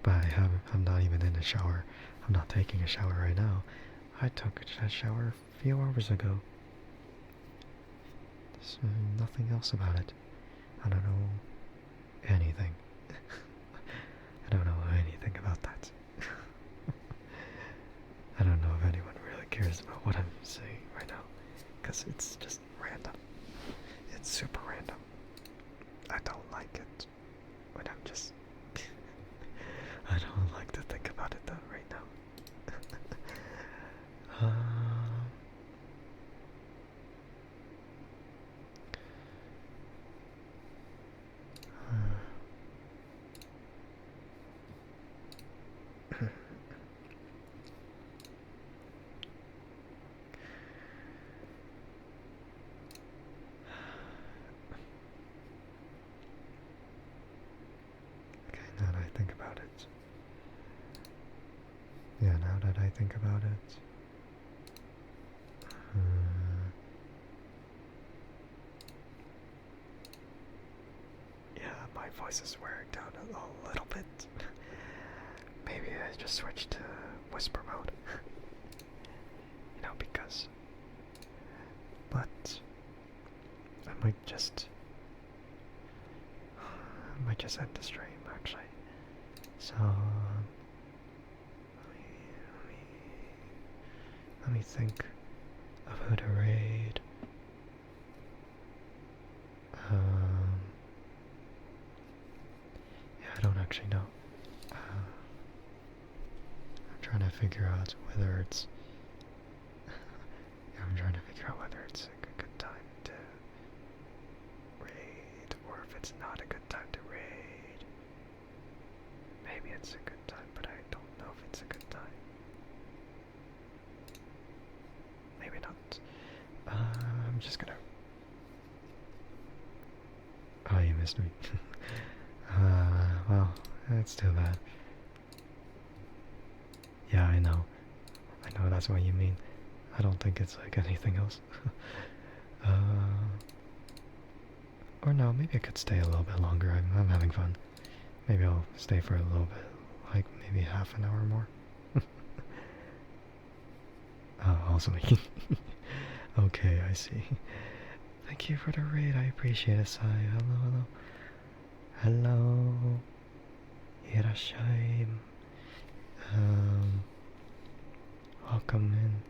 Speaker 1: But I'm not even in the shower. I'm not taking a shower right now. I took a shower a few hours ago. There's nothing else about it. I don't know anything. I don't know anything about that. I don't know if anyone really cares about what I'm saying right now, because it's just random. It's super random. I don't like it, but I'm just... I don't like to think about it though right now. Okay, now that I think about it. Yeah, now that I think about it. Yeah, my voice is wearing down a little bit. Maybe I just switched to whisper mode. Because... But... I might just end the stream, actually. So... Let me think of who to raid. Yeah, I don't actually know. I'm trying to figure out whether it's... yeah, I'm trying to figure out whether it's a good time to raid, or if it's not a good time to raid. Maybe it's a good time, but I don't know if it's a good time. Maybe not. I'm just gonna... Oh, you missed me. Well, that's too bad. Yeah, I know. I know that's what you mean. I don't think it's like anything else. Or no, maybe I could stay a little bit longer. I'm having fun. Maybe I'll stay for a little bit, like maybe half an hour more. Oh, awesome. Okay, I see. Thank you for the raid. I appreciate it, Sai. Hello, hello. Hello. Irashai. Welcome in.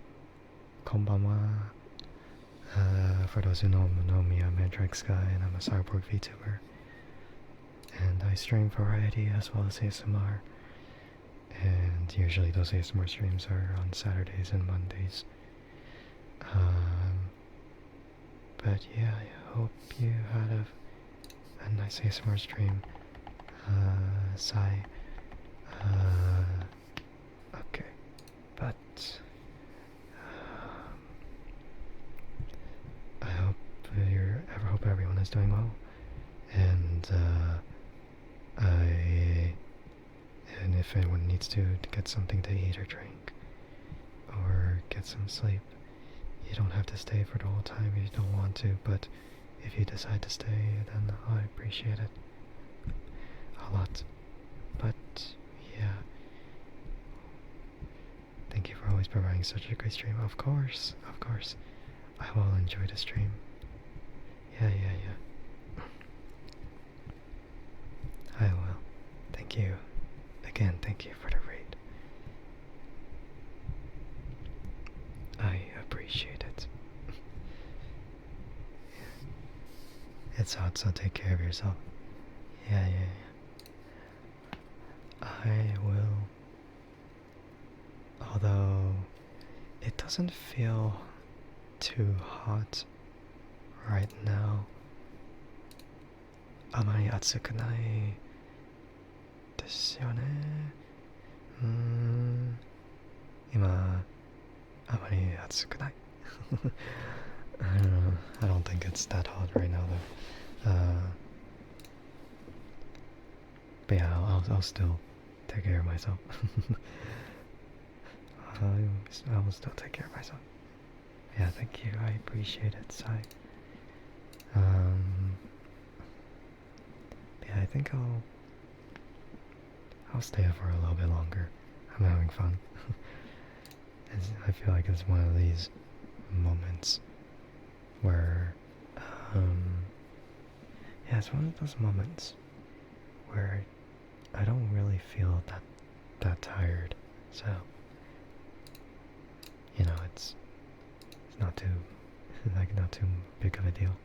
Speaker 1: Konbanwa. For those who know me, I'm Andrike Sky, and I'm a cyborg VTuber. and I stream variety as well as ASMR. And usually those ASMR streams are on Saturdays and Mondays. But yeah, I hope you had a nice ASMR stream. Sigh. Okay, but I hope everyone is doing well, and and if anyone needs to get something to eat or drink, or get some sleep, you don't have to stay for the whole time if you don't want to, but if you decide to stay, then I appreciate it a lot. But yeah, thank you for always providing such a great stream. Of course, I will enjoy the stream. Yeah. I will. Thank you. Again, thank you for the raid. I appreciate it. It's hot, so take care of yourself. Yeah. I will. Although it doesn't feel too hot right now. あまり暑くないですよね。今あまり暑くない。I don't know. I don't think it's that hot right now though. But yeah, I'll still take care of myself. I will still take care of myself. Yeah, thank you. I appreciate it, Sai. Yeah, I think I'll stay up for a little bit longer. I'm having fun. I feel like it's one of these moments where, yeah, it's one of those moments where I don't really feel that tired. So, you know, it's not too not too big of a deal.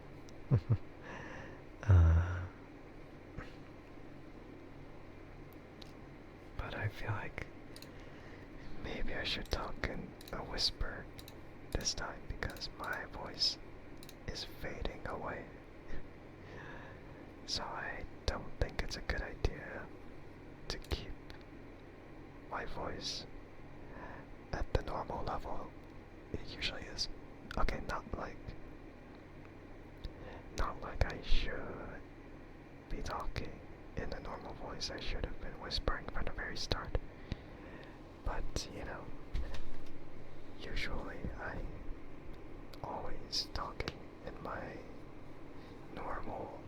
Speaker 1: But I feel like maybe I should talk in a whisper this time because my voice is fading away. So I don't think it's a good idea to keep my voice at the normal level it usually is. Okay, not like I should be talking in a normal voice. I should have been whispering from the very start. But, you know, usually I'm always talking in my normal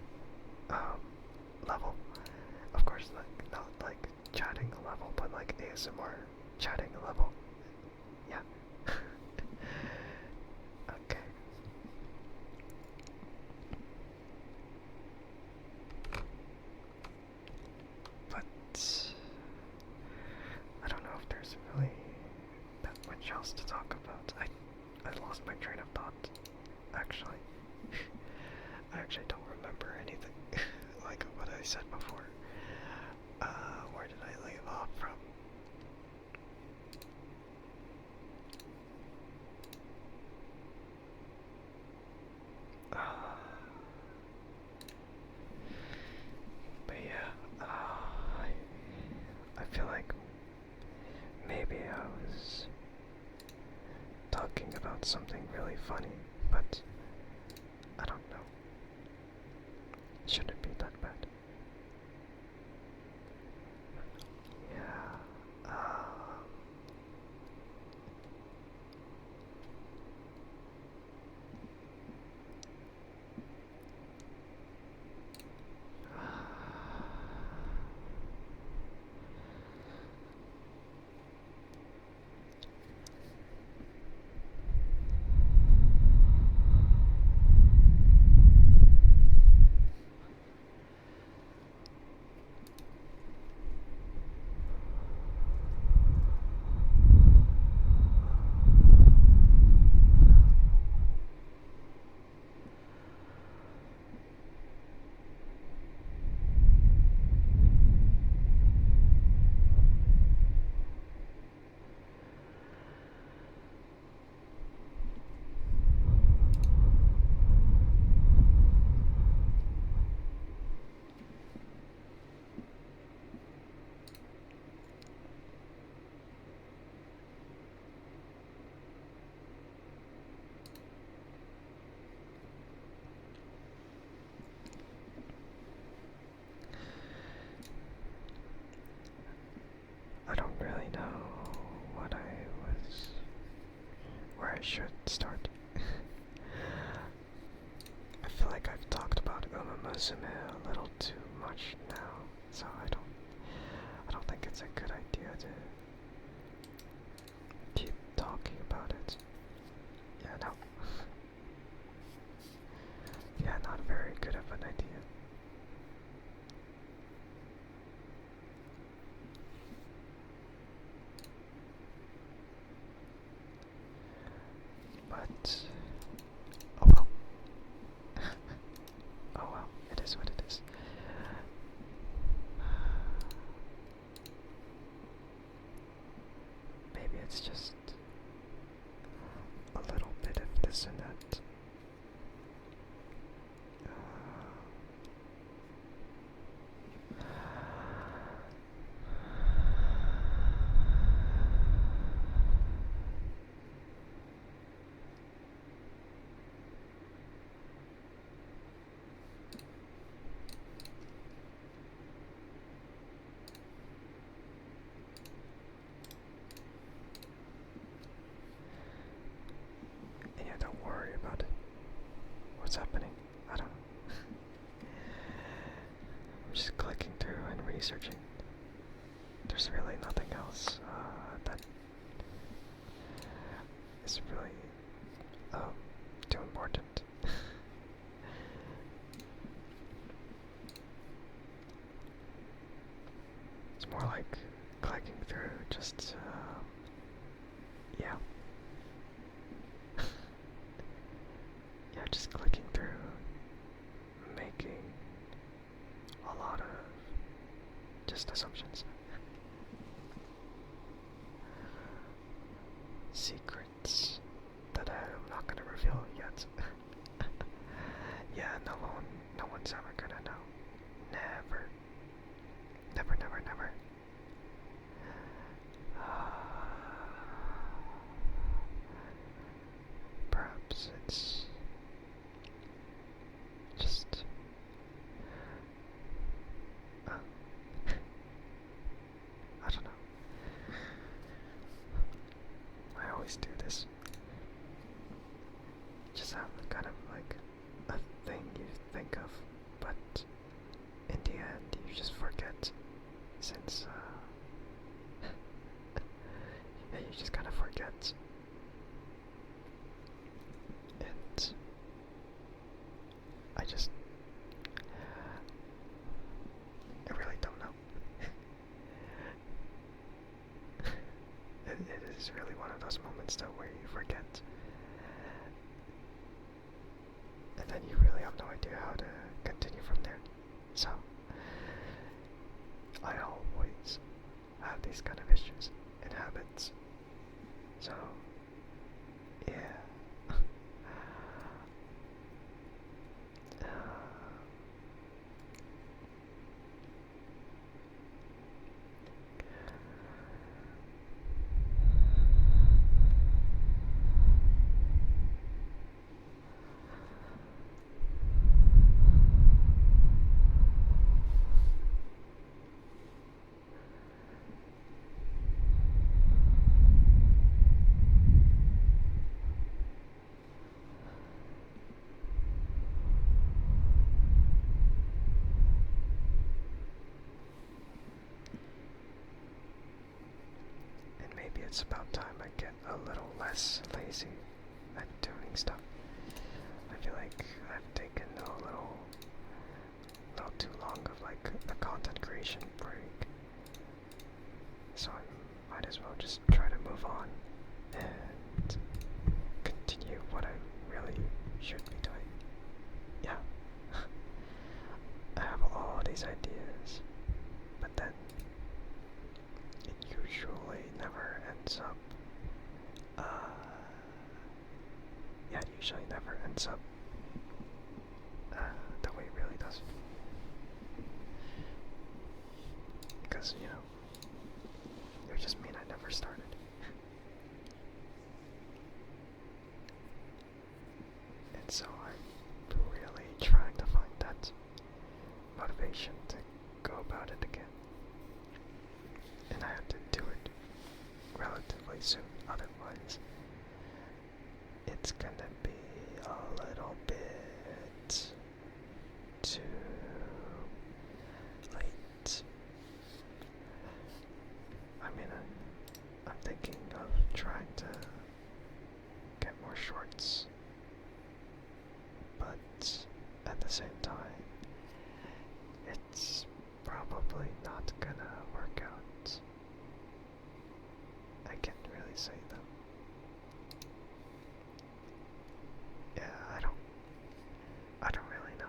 Speaker 1: level. Of course, like not like chatting level, but like ASMR chatting level. Yeah. Okay. But I don't know if there's really that much else to talk about. I lost my train of thought. Actually, I actually don't remember anything like what I said before. Where did I leave off from? But yeah, I feel like maybe I was talking about something really funny, but I don't know. Shouldn't be that bad. Yeah. I should start. I feel like I've talked about Uma Musume a little too much now, so I don't think it's a good idea to keep talking about it. Yeah, no. Yeah, not very good of an idea. But, oh well. Oh well, it is what it is. Maybe it's just a little bit of this and that. And yeah, don't worry about what's happening. I don't know. I'm just clicking through and researching. There's really nothing else that is really too important. It's more like clicking through just yeah. Yeah, just clicking through, making a lot of just assumptions. Secrets that I'm not gonna reveal yet. Yeah, no one's ever gonna know. Never. Never, never, never. Perhaps it's just I don't know. I always do this. Just have kind of like a thing you think of, but in the end you just forget, since yeah, you just kind of forget. And I really don't know. It is really one of those moments though where you forget. And then you really have no idea how to continue from there. So, I always have these kind of issues and habits. So, yeah. It's about time I get a little less lazy at doing stuff. I feel like I've taken a little too long of like a content creation break, so I might as well just try to move on and continue what I really should be doing. Yeah. I have all these ideas, but then it usually never ends up, yeah, it usually never ends up the way it really does. Because, you know, it would just mean I never started. And so I'm really trying to find that motivation to go about it again. And I have to do it relatively soon, otherwise it's gonna be a little bit too late. I mean, I'm thinking of trying to get more shorts, but at the same time, it's probably not gonna work out. I can't really say though. Yeah, I don't really know.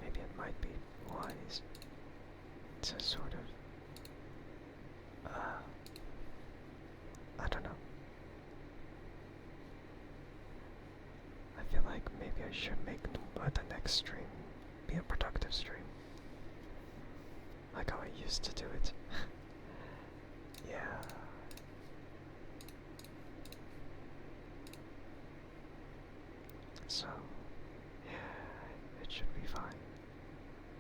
Speaker 1: Maybe it might be wise to sort of, I don't know. I feel like maybe I should make the next stream be a productive stream, like how I used to do it. Yeah. So, yeah, it should be fine.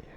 Speaker 1: Yeah.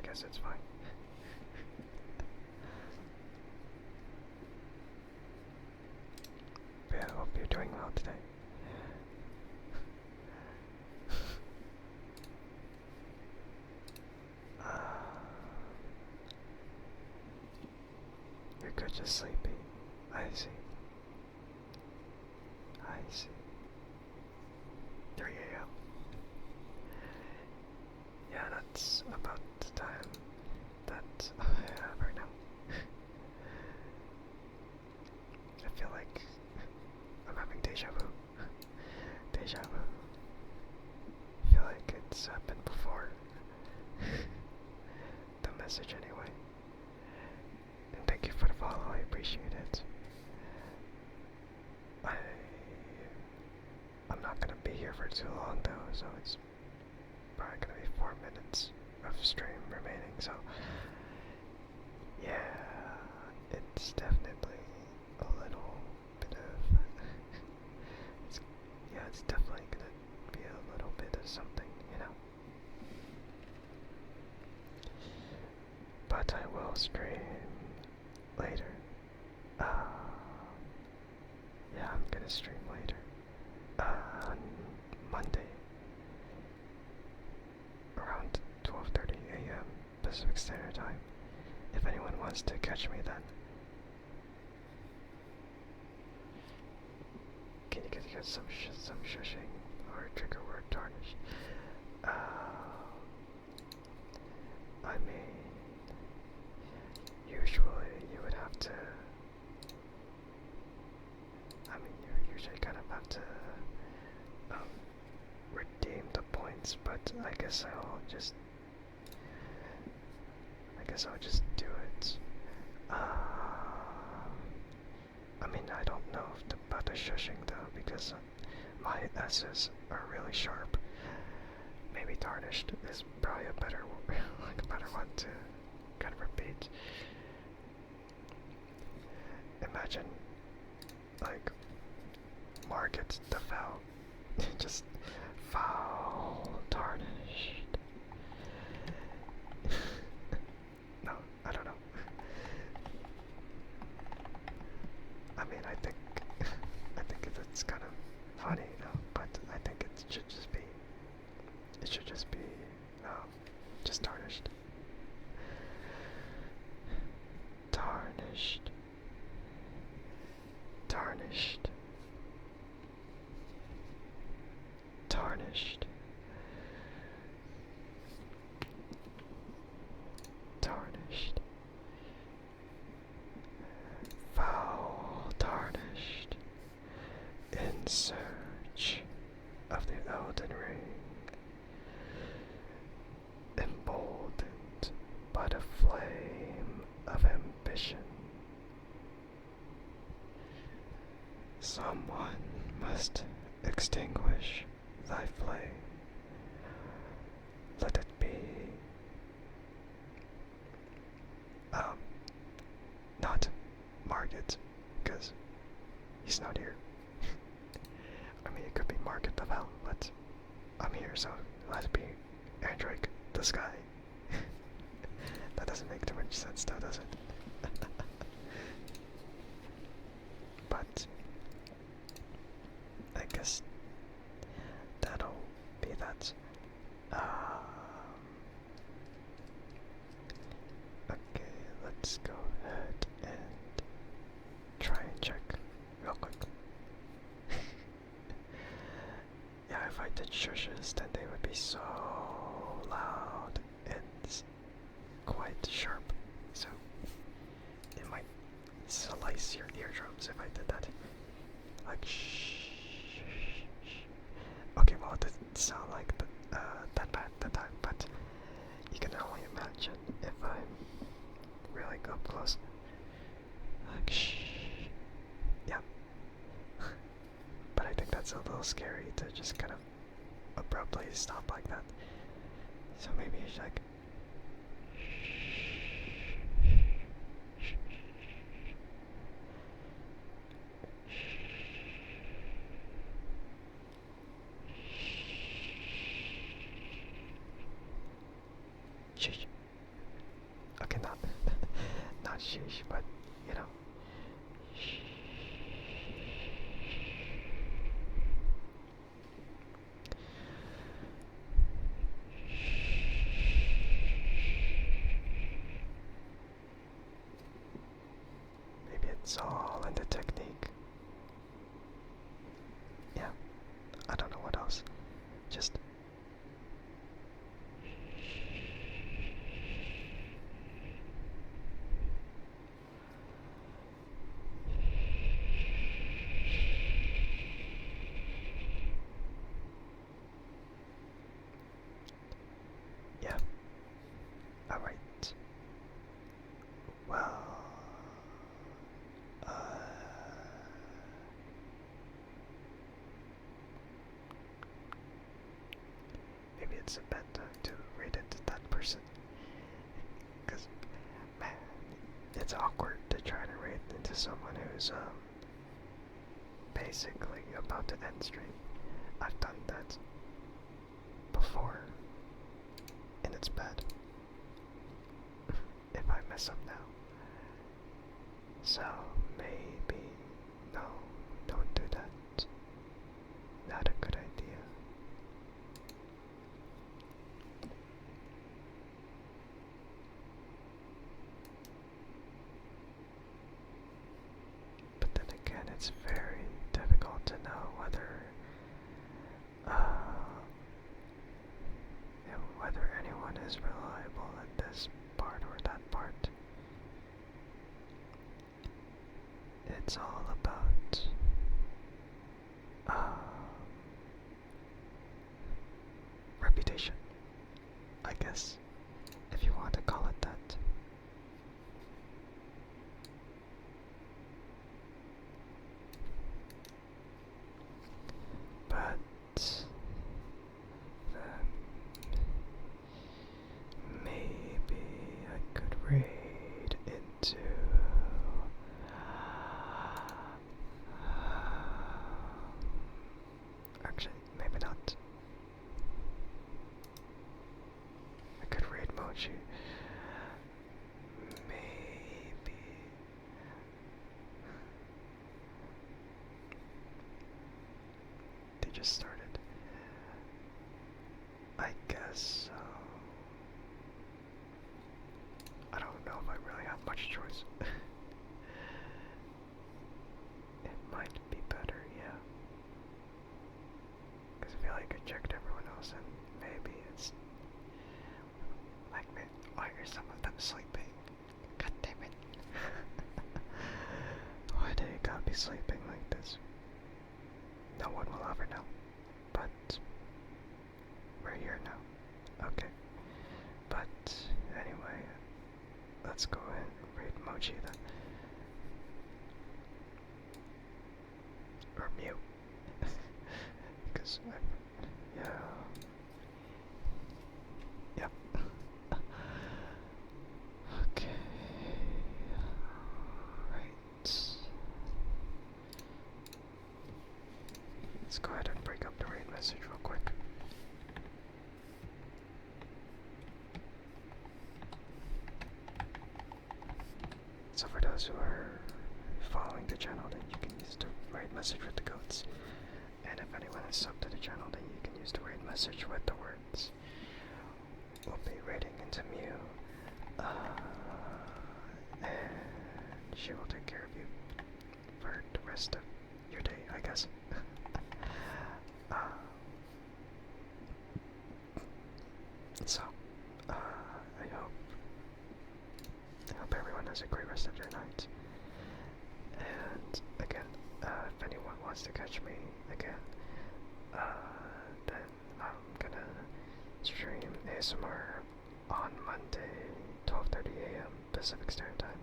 Speaker 1: guess it's fine. But yeah, I hope you're doing well today. You're good, just sleepy. I see. I see. 3 a.m. Yeah, that's about the time that I have right now. I feel like I'm having deja vu. Deja vu. I feel like it's happened before. The message anyway. And thank you for the follow, I appreciate it. I'm not gonna be here for too long though, so it's probably gonna be 4 minutes of stream remaining, so yeah, it's definitely a little bit of it's definitely gonna be a little bit of something, you know. But I will stream later. Yeah, I'm gonna stream later. On Monday, around 12:30 a.m. Pacific Standard Time. If anyone wants to catch me then. Can you get some shushing or trigger word tarnish? I mean, usually you would have to. You usually kind of have to redeem the points, but I guess I'll just do it. I mean, I don't know about the shushing though, because my S's are really sharp. Maybe tarnished is probably a better, like a better one to kind of repeat. Imagine, like, market the foul, just foul tarnished. No, I don't know. I mean, I think it's kind of funny, you know, but I think it should just be just tarnished. Tarnished. Tarnished. Tarnished. Tarnished. Foul tarnished. In search of the Elden Ring. Emboldened by the flame of ambition. Someone must extinguish thy flame. Let it be not Margit, because he's not here. I mean, it could be Margit the Val, but I'm here, so let it be Andrike the Sky. That doesn't make too much sense though, does it? But I guess that'll be that. Okay, let's go ahead and try and check real quick. Yeah, if I did shushes, then they would be so loud and quite sharp. So it might slice your eardrums if I did that. Like shh. Okay, well it doesn't sound like that bad that time, but you can only imagine if I'm really up close. Like shh. Yeah. But I think that's a little scary to just kind of abruptly stop like that. So maybe you should like sheesh, but you know. Maybe it's all in the technique. Yeah, I don't know what else. Just yeah. All right. Well, uh, maybe it's a bad time to read into that person, because man, it's awkward to try to read into someone who's basically about to end stream. I've done that before, and it's bad if I mess up now. So maybe no, don't do that. Not a good idea. But then again, it's very difficult to know whether whether anyone is reliable at this part or that part. It's all about reputation, I guess, if you want to call it that. But then maybe I could read into actually, maybe not. I could read Mochi. Maybe. They just started. I guess so. I don't know if I really have much choice. It might be better, yeah. Because I feel like I checked everyone else and maybe it's like, man, why are some of them sleeping? God damn it. Why do you gotta be sleeping like this? No one will ever know. But we're here now. Okay. But anyway, let's go ahead and read Mochi then. Or Mew. Because yeah. Yep. Okay. Right. Let's go ahead and break up the raid message real quick. So for those who are following the channel, then you can use the raid message with the goats. And if anyone is subbed to the channel, then you can use the raid message with the words. We'll be raiding into Mew. And she will take care of you for the rest of your day, I guess. So, I hope everyone has a great rest of their night. And again, if anyone wants to catch me again, then I'm gonna stream ASMR on Monday, 12:30 a.m. Pacific Standard Time.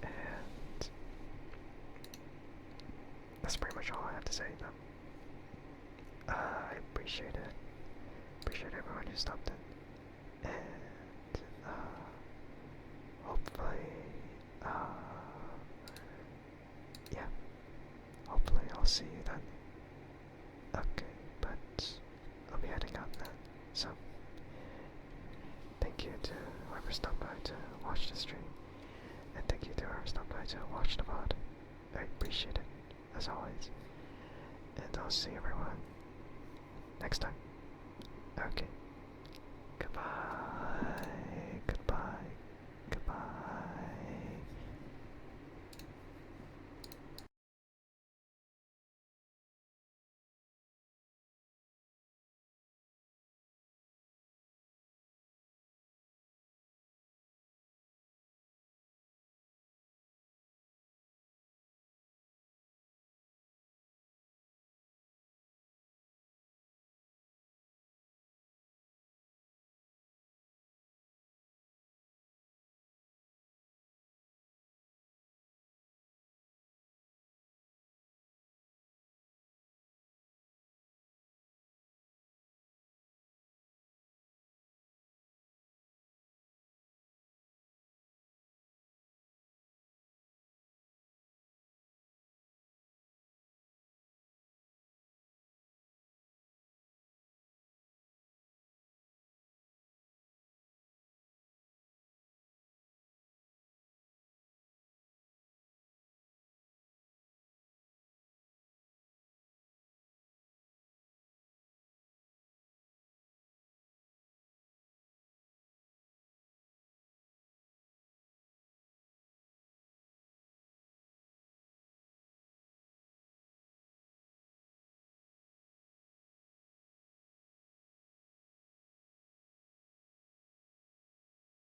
Speaker 1: And that's pretty much all I have to say, though. I appreciate it. Appreciate everyone who stopped in. And, hopefully, yeah, hopefully I'll see you then. Okay, but I'll be heading out then. So, thank you to whoever stopped by to watch the stream. to whoever stopped by to watch the VOD. I appreciate it, as always. And I'll see everyone next time. Okay. Goodbye.